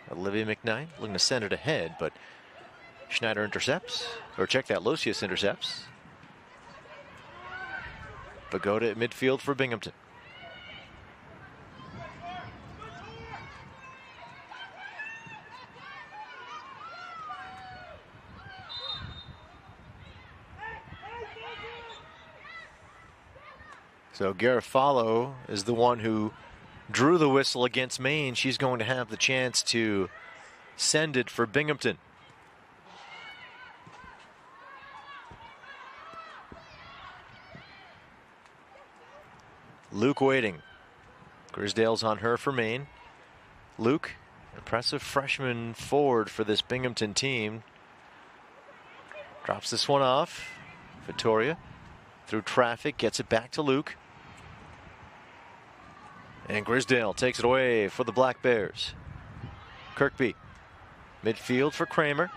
Olivia McKnight looking to send it ahead, but Schneider intercepts, or check that, Losius intercepts. Vagoda at midfield for Binghamton. So Garofalo is the one who drew the whistle against Maine. She's going to have the chance to send it for Binghamton. Luke waiting. Grisdale's on her for Maine. Luke, impressive freshman forward for this Binghamton team. Drops this one off. Vittoria through traffic, gets it back to Luke. And Grisdale takes it away for the Black Bears. Kirkby, midfield for Kramer.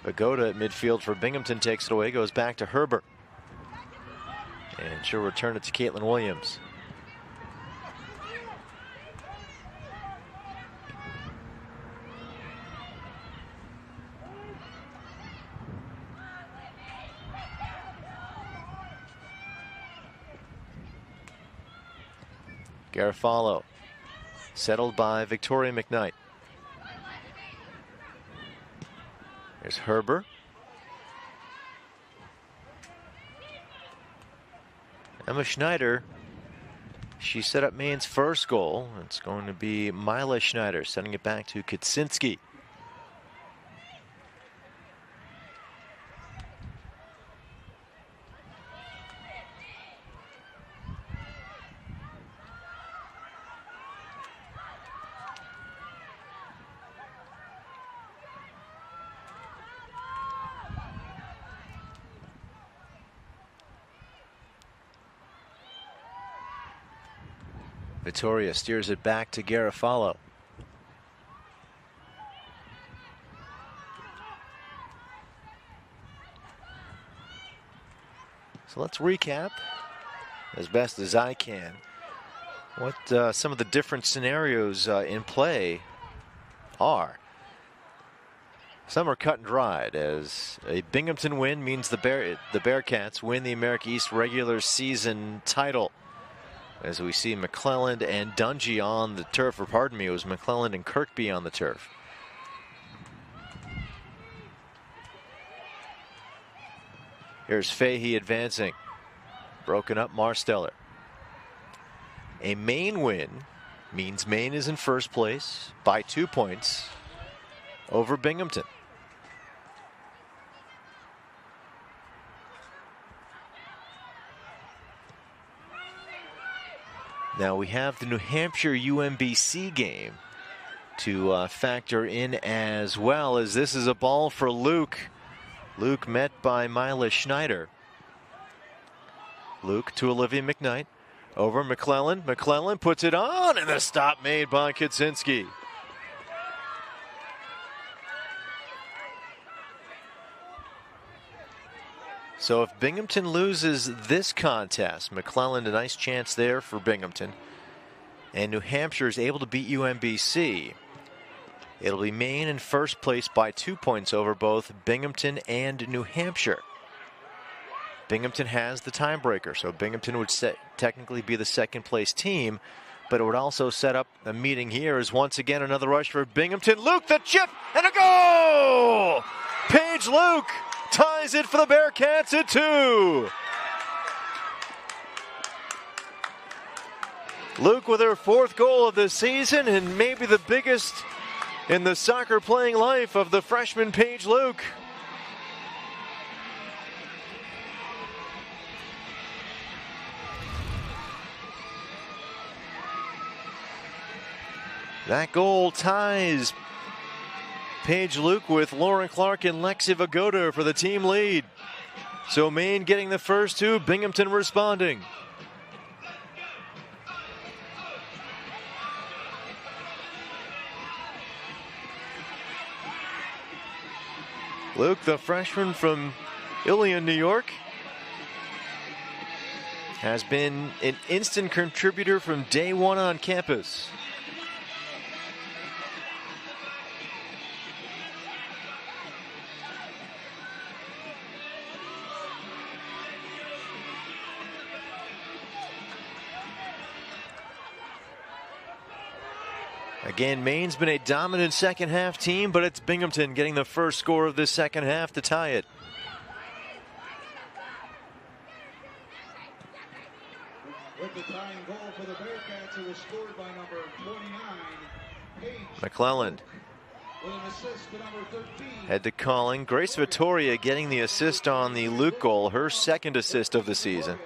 Vagoda at midfield for Binghamton takes it away, goes back to Herber. And she'll return it to Caitlin Williams. Garofalo settled by Victoria McKnight. There's Herber. Emma Schneider, she set up Maine's first goal. It's going to be Mila Schneider sending it back to Kaczynski. Vittoria steers it back to Garofalo. So let's recap as best as I can what some of the different scenarios in play are. Some are cut and dried, as a Binghamton win means the Bearcats win the America East regular season title. As we see McClelland and Dungy on the turf, or pardon me, it was McClelland and Kirkby on the turf. Here's Fahey advancing. Broken up Marsteller. A Maine win means Maine is in first place by 2 points over Binghamton. Now we have the New Hampshire UMBC game to factor in, as well, as this is a ball for Luke. Luke met by Mila Schneider. Luke to Olivia McKnight. Over McClelland. McClelland puts it on, and the stop made by Kaczynski. So if Binghamton loses this contest, McClelland, a nice chance there for Binghamton, and New Hampshire is able to beat UMBC, it'll be Maine in first place by 2 points over both Binghamton and New Hampshire. Binghamton has the tiebreaker, so Binghamton would technically be the second place team, but it would also set up a meeting here as once again another rush for Binghamton. Luke, the chip, and a goal! Paige Luke ties it for the Bearcats at 2. Luke with her 4th goal of the season, and maybe the biggest in the soccer playing life of the freshman Paige Luke. That goal ties Paige Luke with Lauren Clark and Lexi Vagoda for the team lead. So Maine getting the first 2, Binghamton responding. Luke, the freshman from Ilion, New York, has been an instant contributor from day one on campus. Again, Maine's been a dominant second half team, but it's Binghamton getting the first score of this second half to tie it. With the tying goal for the Bearcats, it was scored by number 29, Paige McClelland. With an assist to number 13. Head to calling. Grace Vittoria getting the assist on the Luke goal, her second assist of the season.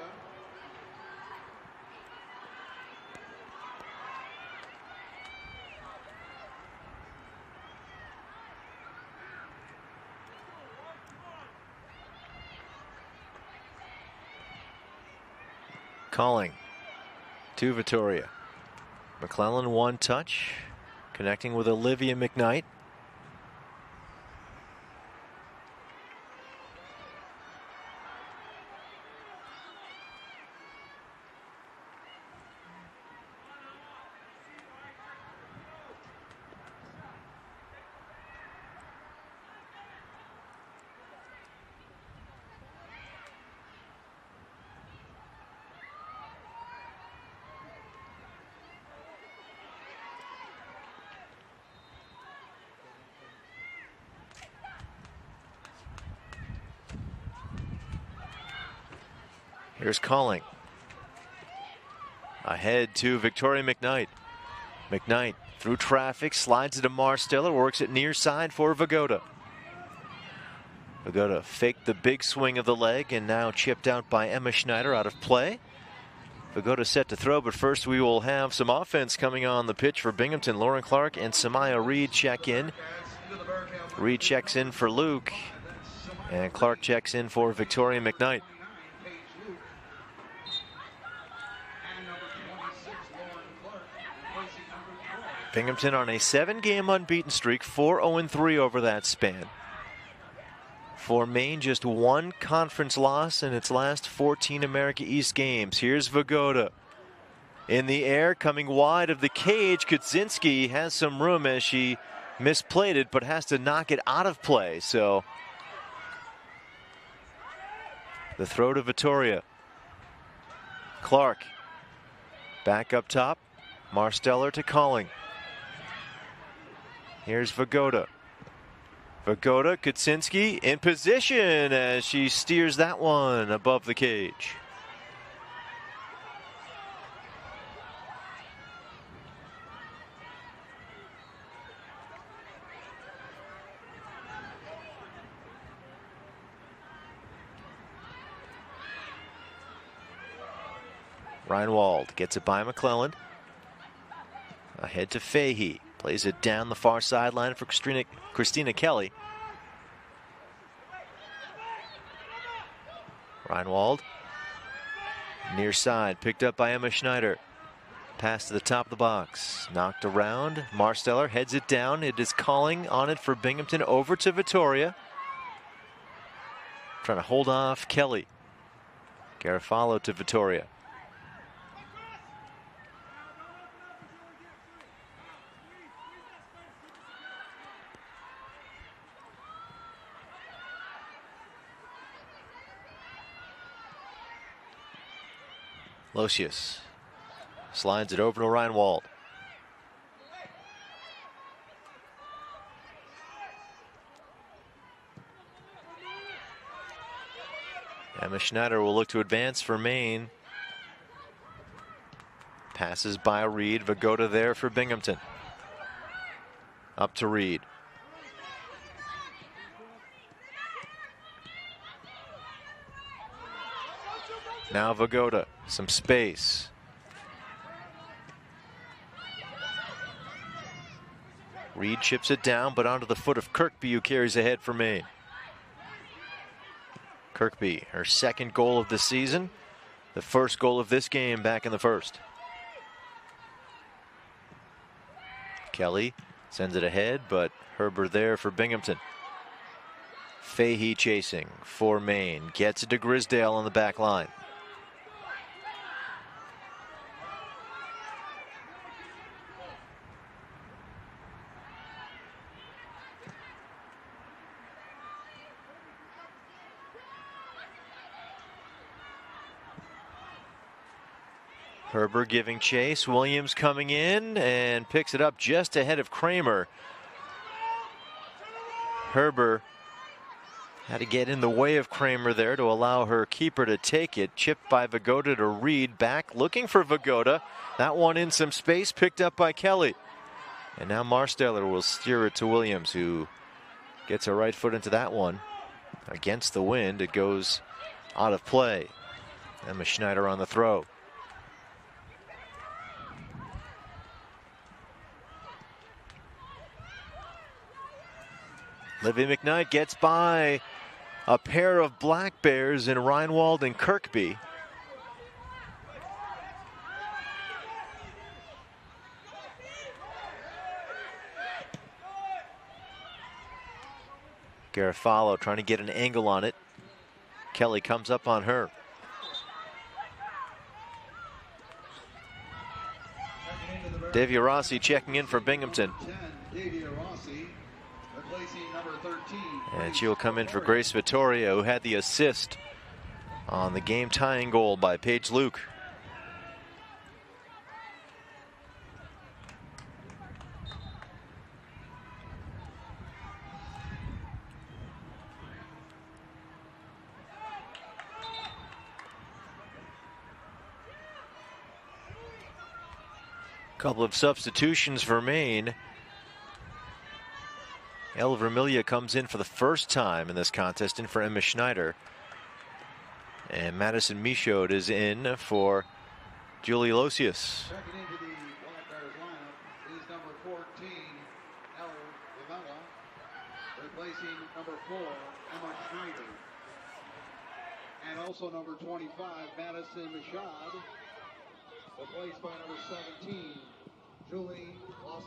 Calling to Vittoria. McClelland one touch, connecting with Olivia McKnight. Here's Calling. Ahead to Victoria McKnight. McKnight through traffic, slides it to Marsteller, works it near side for Vagoda. Vagoda faked the big swing of the leg and now chipped out by Emma Schneider out of play. Vagoda set to throw, but first we will have some offense coming on the pitch for Binghamton. Lauren Clark and Samaya Reed check in. Reed checks in for Luke, and Clark checks in for Victoria McKnight. Binghamton on a 7-game unbeaten streak, 4-0-3 over that span. For Maine, just one conference loss in its last 14 America East games. Here's Vagoda. In the air, coming wide of the cage. Kudzinski has some room as she misplayed it, but has to knock it out of play. So the throw to Vittoria. Clark back up top. Marsteller to Calling. Here's Vagoda. Vagoda, Kudzinski in position as she steers that one above the cage. Reinwald gets it by McClelland. Ahead to Fahey. Plays it down the far sideline for Christina Kelly. Reinwald. Near side. Picked up by Emma Schneider. Pass to the top of the box. Knocked around. Marsteller heads it down. It is Calling on it for Binghamton. Over to Vittoria. Trying to hold off Kelly. Garofalo to Vittoria. Losius slides it over to Reinwald. Emma Schneider will look to advance for Maine. Passes by Reed. Vagoda there for Binghamton. Up to Reed. Now Vagoda, some space. Reed chips it down, but onto the foot of Kirkby, who carries ahead for Maine. Kirkby, her second goal of the season. The first goal of this game back in the first. Kelly sends it ahead, but Herbert there for Binghamton. Fahey chasing for Maine. Gets it to Grisdale on the back line. Herbert giving chase. Williams coming in and picks it up just ahead of Kramer. Herbert had to get in the way of Kramer there to allow her keeper to take it. Chipped by Vagoda to Reed. Back looking for Vagoda. That one in some space, picked up by Kelly. And now Marsteller will steer it to Williams, who gets a right foot into that one. Against the wind, it goes out of play. Emma Schneider on the throw. Livy McKnight gets by a pair of Black Bears in Reinwald and Kirkby. Garofalo trying to get an angle on it. Kelly comes up on her. Davia Rossi checking in for Binghamton. And she will come in for Grace Vittoria, who had the assist on the game-tying goal by Paige Luke. Couple of substitutions for Maine. El Vermiglia comes in for the first time in this contest, in for Emma Schneider. And Madison Michaud is in for Julie Losius. Checking into the Black Bears lineup is number 14, El Vermiglia, replacing number 4, Emma Schneider. And also number 25, Madison Michaud, replaced by number 17, Julie Losius.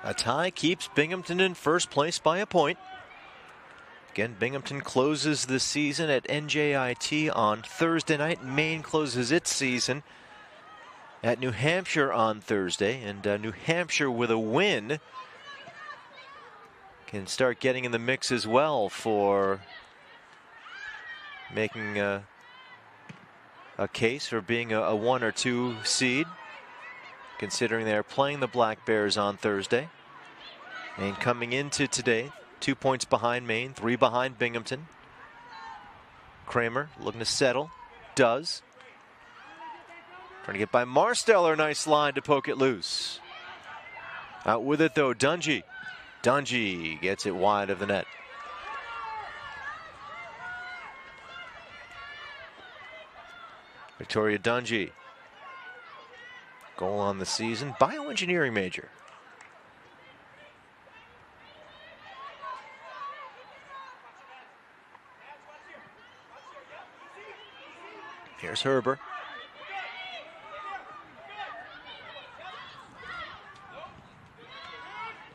A tie keeps Binghamton in first place by a point. Again, Binghamton closes the season at NJIT on Thursday night. Maine closes its season at New Hampshire on Thursday. And New Hampshire, with a win, can start getting in the mix as well for making a case for being a 1 or 2 seed, considering they're playing the Black Bears on Thursday. And coming into today, 2 points behind Maine, 3 behind Binghamton. Kramer looking to settle, does. Trying to get by Marsteller, nice line to poke it loose. Out with it though, Dungy. Dungy gets it wide of the net. Victoria Dungy. Goal on the season, bioengineering major. Here's Herber.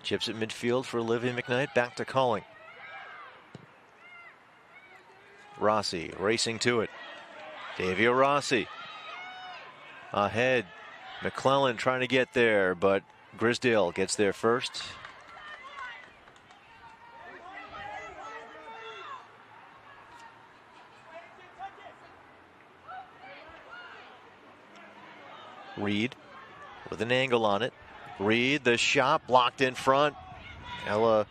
Chips at midfield for Olivia McKnight, back to Calling. Rossi racing to it. Davia Rossi ahead. McClellan trying to get there, but Grisdale gets there first. Reed with an angle on it. Reed, the shot blocked in front. Mila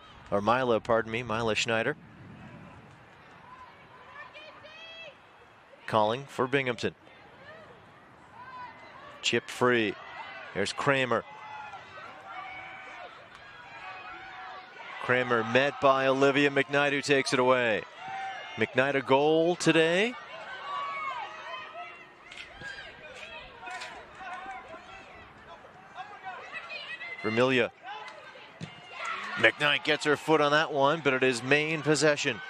Schneider. Calling for Binghamton. Chip free. Here's Kramer. Kramer met by Olivia McKnight, who takes it away. McKnight a goal today. Vermiglia. McKnight gets her foot on that one, but it is Maine possession.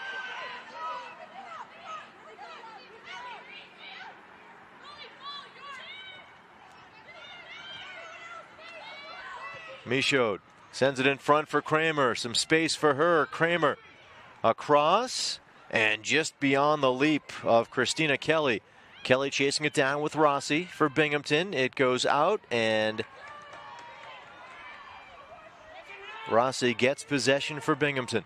Michaud sends it in front for Kramer. Some space for her. Kramer across and just beyond the leap of Christina Kelly. Kelly chasing it down with Rossi for Binghamton. It goes out and Rossi gets possession for Binghamton.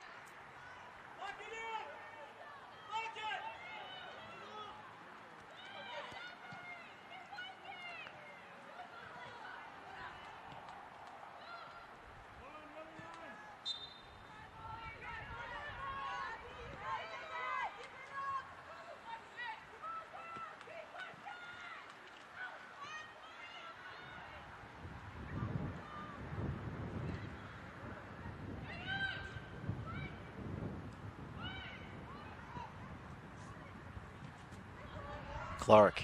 Clark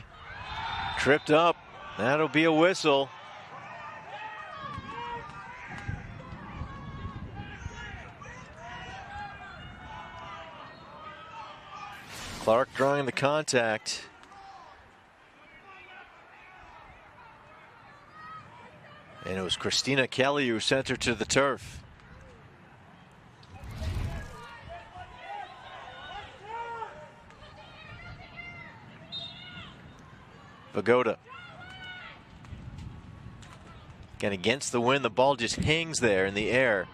tripped up. That'll be a whistle. Clark drawing the contact. And it was Christina Kelly who sent her to the turf. Pagoda. Again, against the wind, the ball just hangs there in the air.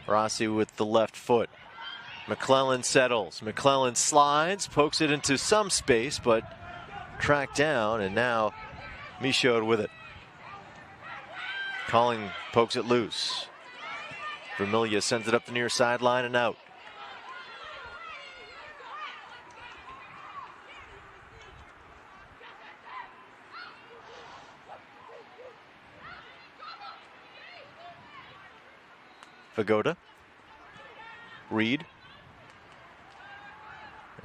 Rossi with the left foot. McClellan settles. McClellan slides, pokes it into some space, but tracked down, and now Michaud with it. Calling pokes it loose. Vermillion sends it up the near sideline and out. Vagoda. Reed.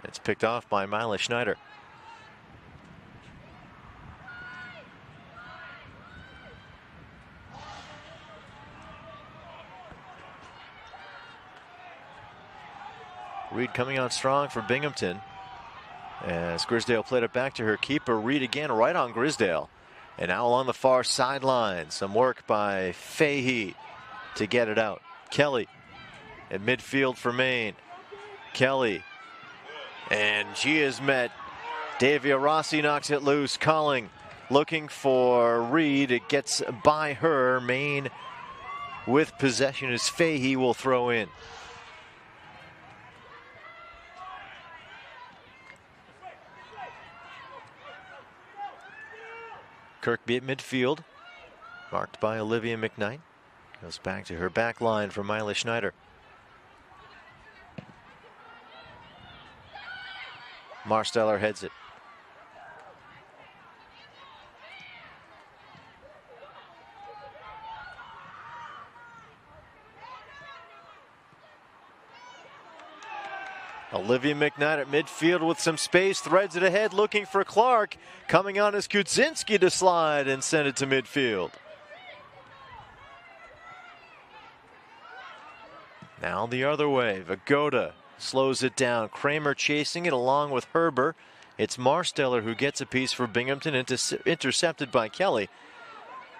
It's picked off by Mila Schneider. Reed coming on strong for Binghamton. As Grisdale played it back to her keeper. Reed again right on Grisdale. And now along the far sideline. Some work by Fahey to get it out. Kelly at midfield for Maine. Kelly. And she is met. Davia Rossi knocks it loose. Calling. Looking for Reed. It gets by her. Maine with possession as Fahey will throw in. Kirkby at midfield. Marked by Olivia McKnight. Goes back to her back line for Mila Schneider. Marsteller heads it. Olivia McKnight at midfield with some space, threads it ahead, looking for Clark. Coming on is Kudzinski to slide and send it to midfield. Now the other way, Vagoda slows it down. Kramer chasing it along with Herber. It's Marsteller who gets a piece for Binghamton, intercepted by Kelly.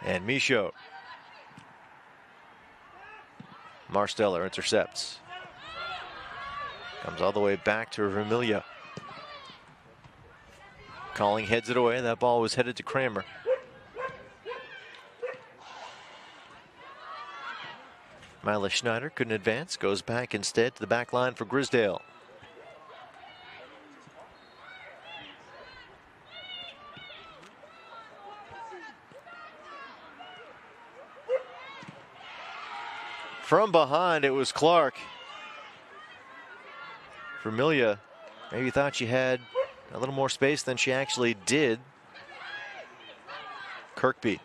And Michaud. Marsteller intercepts. Comes all the way back to Vermillion. Calling heads it away. That ball was headed to Kramer. Mila Schneider couldn't advance. Goes back instead to the back line for Grisdale. From behind, it was Clark. Vermillion maybe thought she had a little more space than she actually did. Kirkby.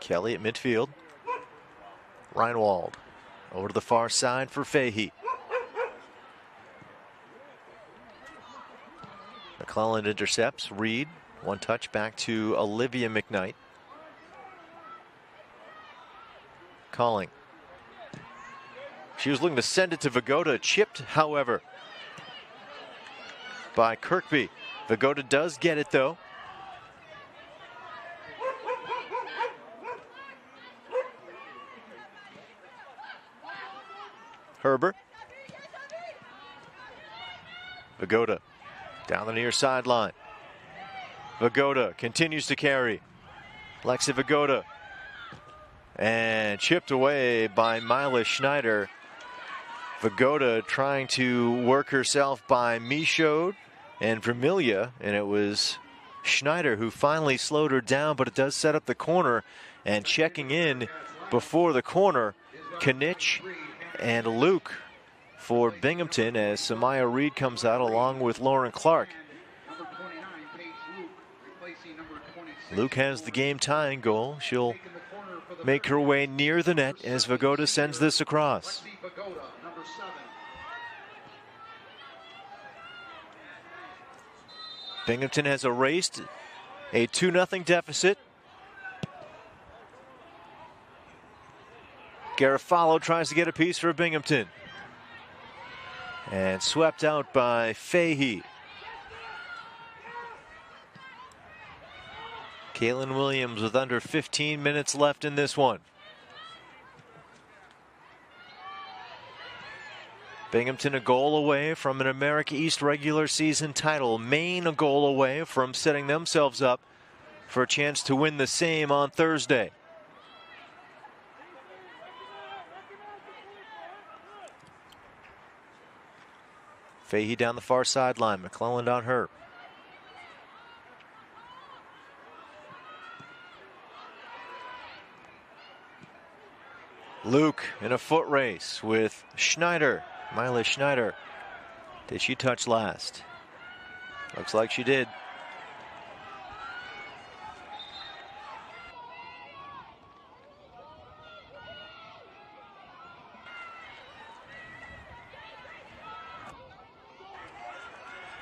Kelly at midfield. Reinwald over to the far side for Fahey. McClellan intercepts. Reed, one touch back to Olivia McKnight. Calling. She was looking to send it to Vagoda. Chipped, however, by Kirkby. Vagoda does get it, though. Herber. Vagoda down the near sideline. Vagoda continues to carry. Lexi Vagoda. And chipped away by Mila Schneider. Vagoda trying to work herself by Michaud and Vermillion. And it was Schneider who finally slowed her down, but it does set up the corner. And checking in before the corner, Knitsch and Luke for Binghamton as Samaya Reed comes out along with Lauren Clark. Luke has the game tying goal. She'll make her way near the net as Vagoda sends this across. Binghamton has erased a 2-0 deficit. Garofalo tries to get a piece for Binghamton. And swept out by Fahey. Kaylin Williams with under 15 minutes left in this one. Binghamton a goal away from an America East regular season title. Maine a goal away from setting themselves up for a chance to win the same on Thursday. Fahey down the far sideline. McClelland on her. Luke in a foot race with Schneider. Miley Schneider. Did she touch last? Looks like she did.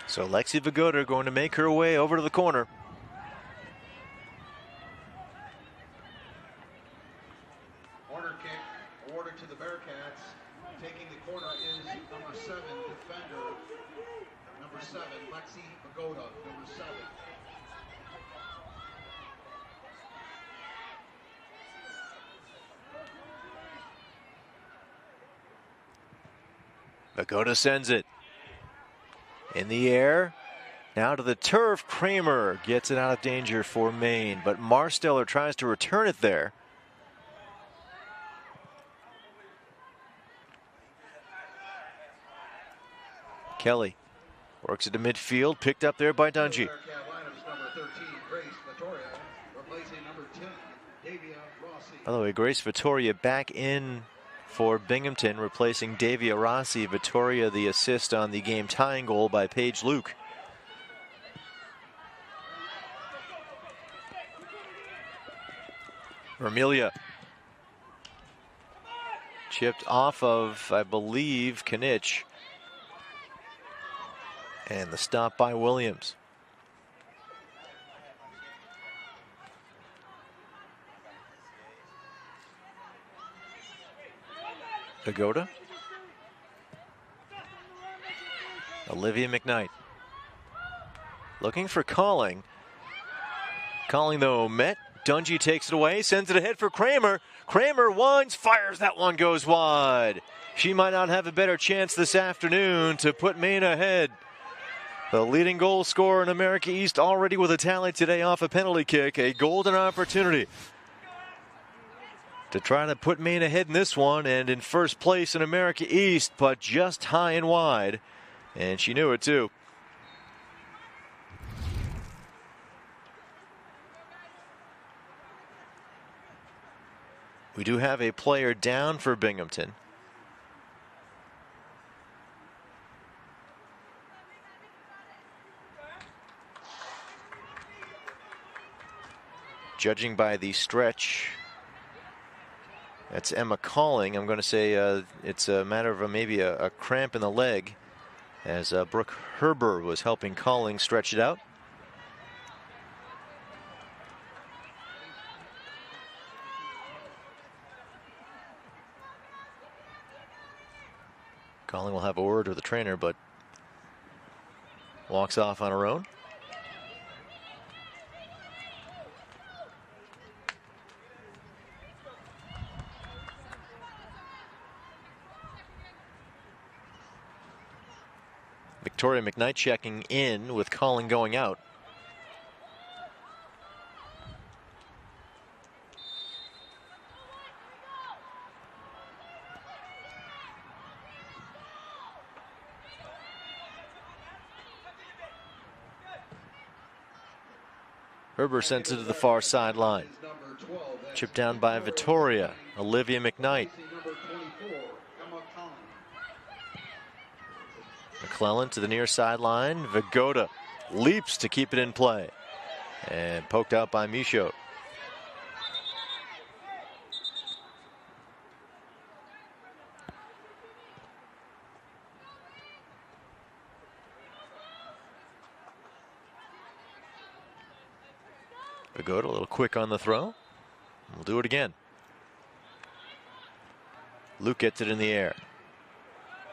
So Lexi Vigoda going to make her way over to the corner. Corner kick awarded to the Bearcats. Taking the corner is number 7 defender. Number 7, Lexi Vigoda, number 7. Vigoda sends it. In the air, now to the turf. Kramer gets it out of danger for Maine, but Marsteller tries to return it there. Kelly works it to midfield, picked up there by Dungy. By the way, Grace Vittoria back in for Binghamton, replacing Davia Rossi. Vittoria the assist on the game tying goal by Paige Luke. Vermilia chipped off of, I believe, Knitsch. And the stop by Williams. Vigoda. Olivia McKnight. Looking for Calling. Calling though met. Dungy takes it away, sends it ahead for Kramer. Kramer winds, fires, that one goes wide. She might not have a better chance this afternoon to put Maine ahead. The leading goal scorer in America East already with a tally today off a penalty kick. A golden opportunity to try to put Maine ahead in this one and in first place in America East, but just high and wide. And she knew it too. We do have a player down for Binghamton. Judging by the stretch, that's Emma Calling. I'm going to say it's a matter of maybe a cramp in the leg, as Brooke Herber was helping Calling stretch it out. Calling will have a word with the trainer, but walks off on her own. Victoria McKnight checking in with Calling going out. Herber sends it to the far sideline. Chipped down by Vittoria. Olivia McKnight. McClelland to the near sideline. Vigoda leaps to keep it in play. And poked out by Michaud. Vigoda a little quick on the throw. We'll do it again. Luke gets it in the air.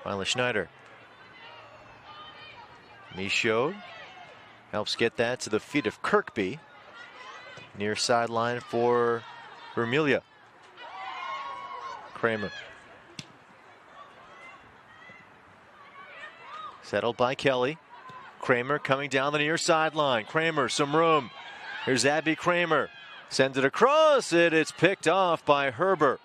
Miley Schneider. Michaud helps get that to the feet of Kirkby. Near sideline for Vermilia. Kramer. Settled by Kelly. Kramer coming down the near sideline. Kramer, some room. Here's Abby Kramer. Sends it across. It's picked off by Herber.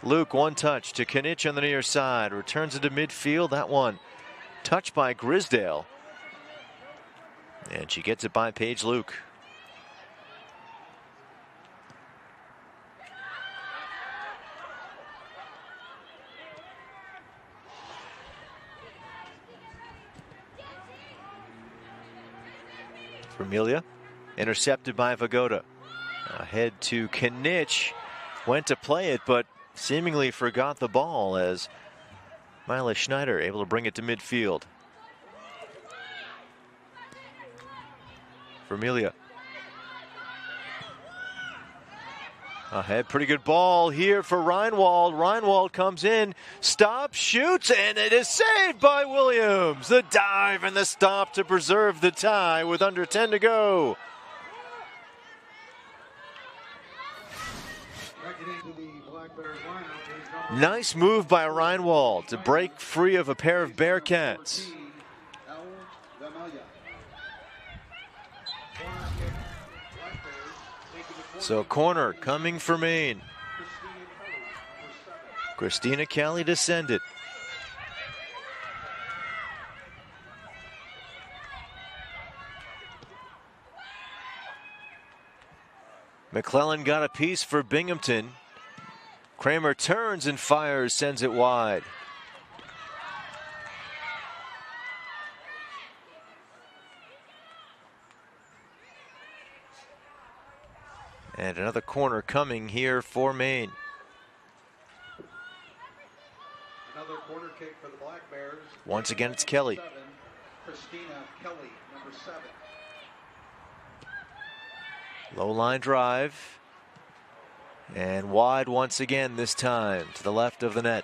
Luke, one touch to Knich on the near side. Returns it to midfield. That one touched by Grisdale. And she gets it by Paige Luke. Vermillion, intercepted by Vagoda. Ahead to Knich. Went to play it, but seemingly forgot the ball as Mila Schneider able to bring it to midfield. Vermillion. Ahead, pretty good ball here for Reinwald. Reinwald comes in, stops, shoots, and it is saved by Williams. The dive and the stop to preserve the tie with under 10 to go. Nice move by Reinwald to break free of a pair of Bearcats. So corner coming for Maine. Christina Kelly to send it. McClellan got a piece for Binghamton. Kramer turns and fires, sends it wide. And another corner coming here for Maine. Another corner kick for the Black Bears. Once again, it's Kelly. Christina Kelly, number 7. Low line drive. And wide once again, this time to the left of the net.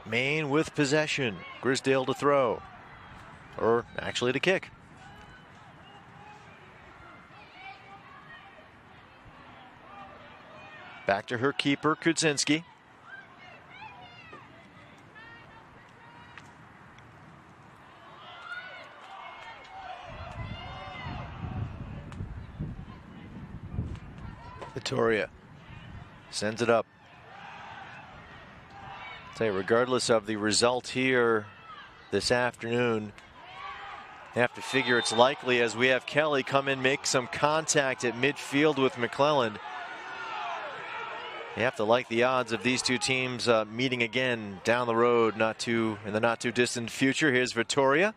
Maine with possession. Grisdale to throw. Or actually to kick. Back to her keeper, Kudzinski. Vittoria sends it up. Say, regardless of the result here this afternoon, you have to figure it's likely as we have Kelly come in, make some contact at midfield with McClellan. You have to like the odds of these two teams meeting again down the road, in the not too distant future. Here's Vittoria.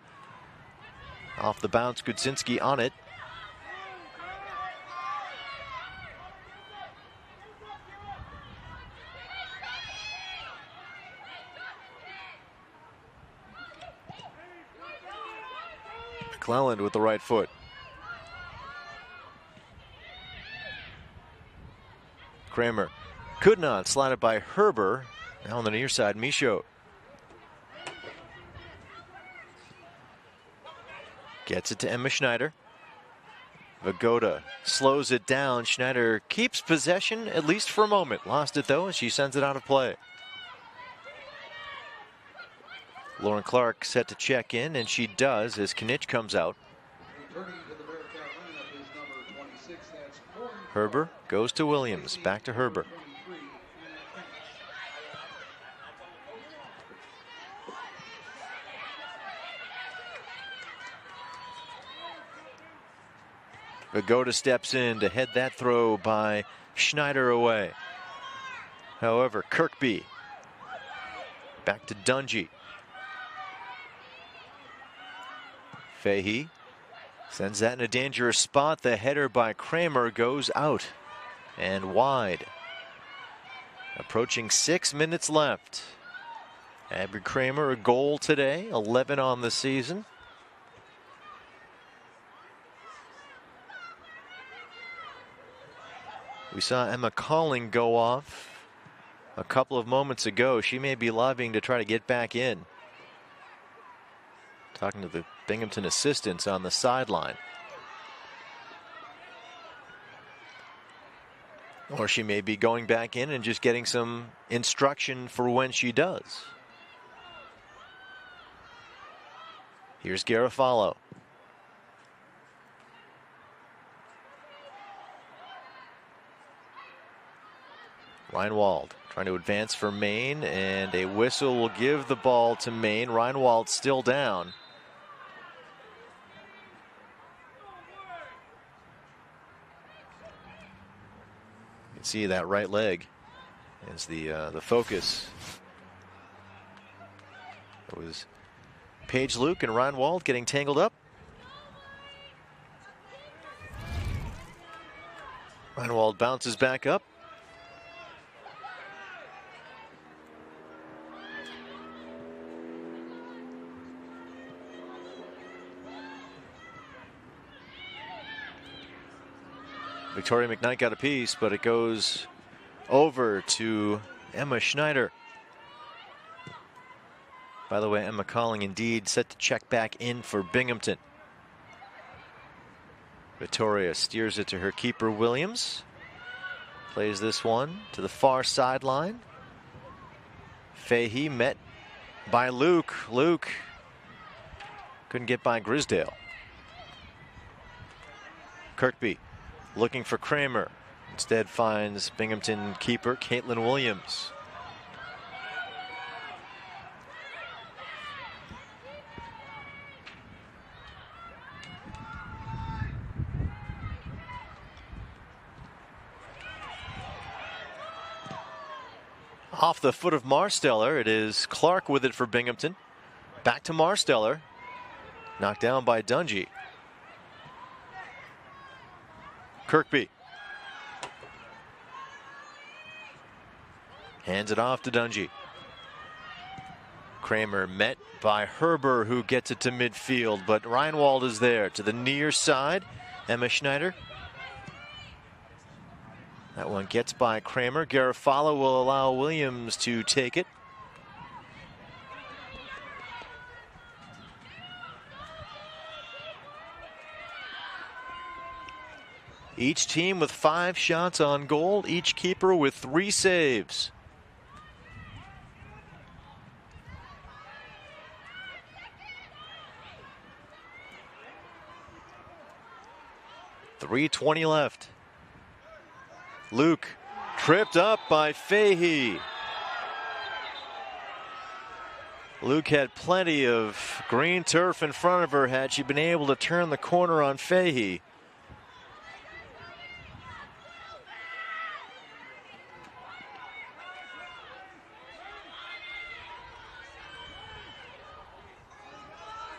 Off the bounce, Kudzinski on it. McClellan with the right foot. Kramer could not, slide it by Herber. Now on the near side, Michaud. Gets it to Emma Schneider. Vagoda slows it down. Schneider keeps possession, at least for a moment. Lost it though, and she sends it out of play. Lauren Clark set to check in, and she does as Knich comes out. Herber goes to Williams. Back to Herber. Vagoda steps in to head that throw by Schneider away. However, Kirkby back to Dungy. Fahey sends that in a dangerous spot. The header by Kramer goes out and wide. Approaching 6 minutes left. Abby Kramer, a goal today, 11 on the season. We saw Emma Calling go off a couple of moments ago. She may be lobbying to try to get back in. Talking to the Binghamton assistants on the sideline. Or she may be going back in and just getting some instruction for when she does. Here's Garofalo. Reinwald trying to advance for Maine, and a whistle will give the ball to Maine. Reinwald still down. You can see that right leg is the focus. It was Paige Luke and Reinwald getting tangled up. Reinwald bounces back up. Victoria McKnight got a piece, but it goes over to Emma Schneider. By the way, Emma Calling indeed set to check back in for Binghamton. Victoria steers it to her keeper, Williams. Plays this one to the far sideline. Fahey met by Luke. Luke couldn't get by Grisdale. Kirkby looking for Kramer. Instead finds Binghamton keeper Caitlin Williams. Off the foot of Marsteller, it is Clark with it for Binghamton. Back to Marsteller. Knocked down by Dungy. Kirkby. Hands it off to Dungy. Kramer met by Herber, who gets it to midfield, but Reinwald is there to the near side. Emma Schneider. That one gets by Kramer. Garofalo will allow Williams to take it. Each team with 5 shots on goal, each keeper with 3 saves. .320 left. Luke tripped up by Fahey. Luke had plenty of green turf in front of her had she been able to turn the corner on Fahey.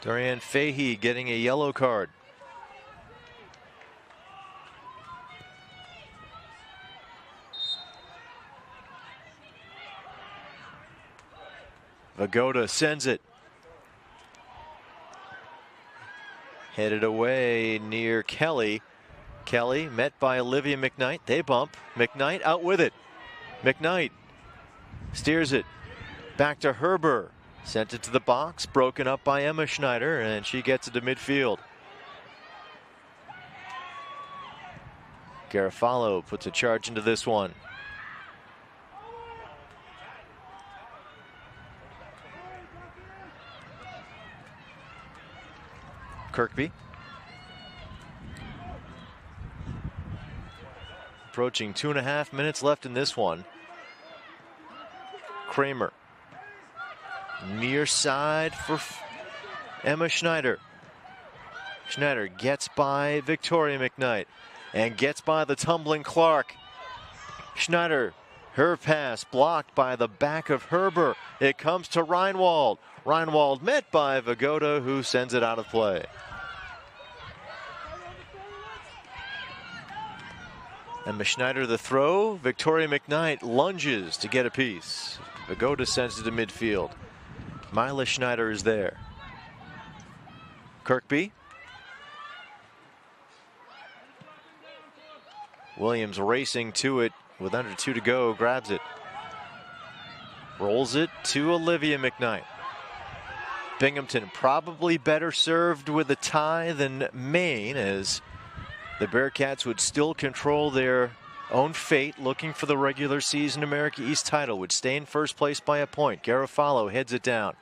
Dorian Fahey getting a yellow card. Vagoda sends it. Headed away near Kelly. Kelly met by Olivia McKnight. They bump. McKnight out with it. McKnight steers it back to Herber. Sent it to the box, broken up by Emma Schneider, and she gets it to midfield. Garofalo puts a charge into this one. Kirkby. Approaching 2.5 minutes left in this one. Kramer. Near side for Emma Schneider. Schneider gets by Victoria McKnight and gets by the tumbling Clark. Schneider, her pass blocked by the back of Herber. It comes to Reinwald. Reinwald met by Vagoda, who sends it out of play. Emma Schneider the throw. Victoria McKnight lunges to get a piece. Vagoda sends it to midfield. Mila Schneider is there. Kirkby. Williams racing to it with under 2 to go, grabs it. Rolls it to Olivia McKnight. Binghamton probably better served with a tie than Maine, as the Bearcats would still control their own fate, looking for the regular season America East title, would stay in first place by a point. Garofalo heads it down.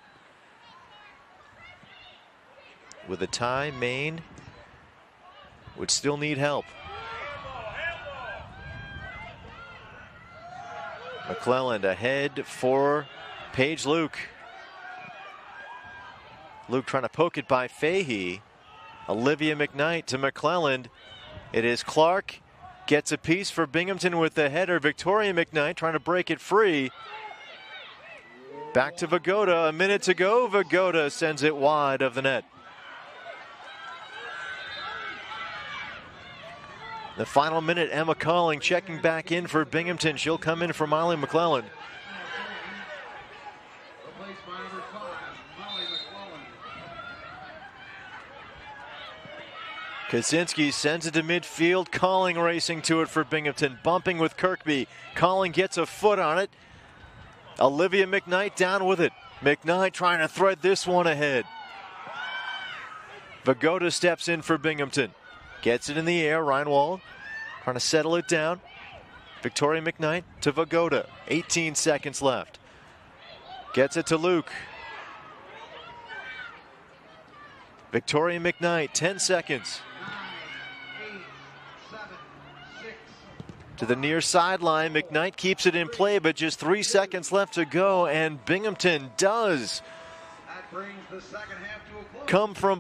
With a tie, Maine would still need help. McClelland ahead for Paige Luke. Luke trying to poke it by Fahey. Olivia McKnight to McClelland. It is Clark. Gets a piece for Binghamton with the header. Victoria McKnight trying to break it free. Back to Vagoda. A minute to go. Vagoda sends it wide of the net. The final minute, Emma Calling checking back in for Binghamton. She'll come in for Molly McClelland. Replaced by number 5, Molly McClelland. Kaczynski sends it to midfield. Calling racing to it for Binghamton. Bumping with Kirkby. Calling gets a foot on it. Olivia McKnight down with it. McKnight trying to thread this one ahead. Vagoda steps in for Binghamton. Gets it in the air. Reinwald trying to settle it down. Victoria McKnight to Vagoda. 18 seconds left. Gets it to Luke. Victoria McKnight, 10 seconds. 9, 8, 7, 6. To the near sideline. McKnight keeps it in play, but just 3 seconds left to go, and Binghamton does That brings the second half to a close. come from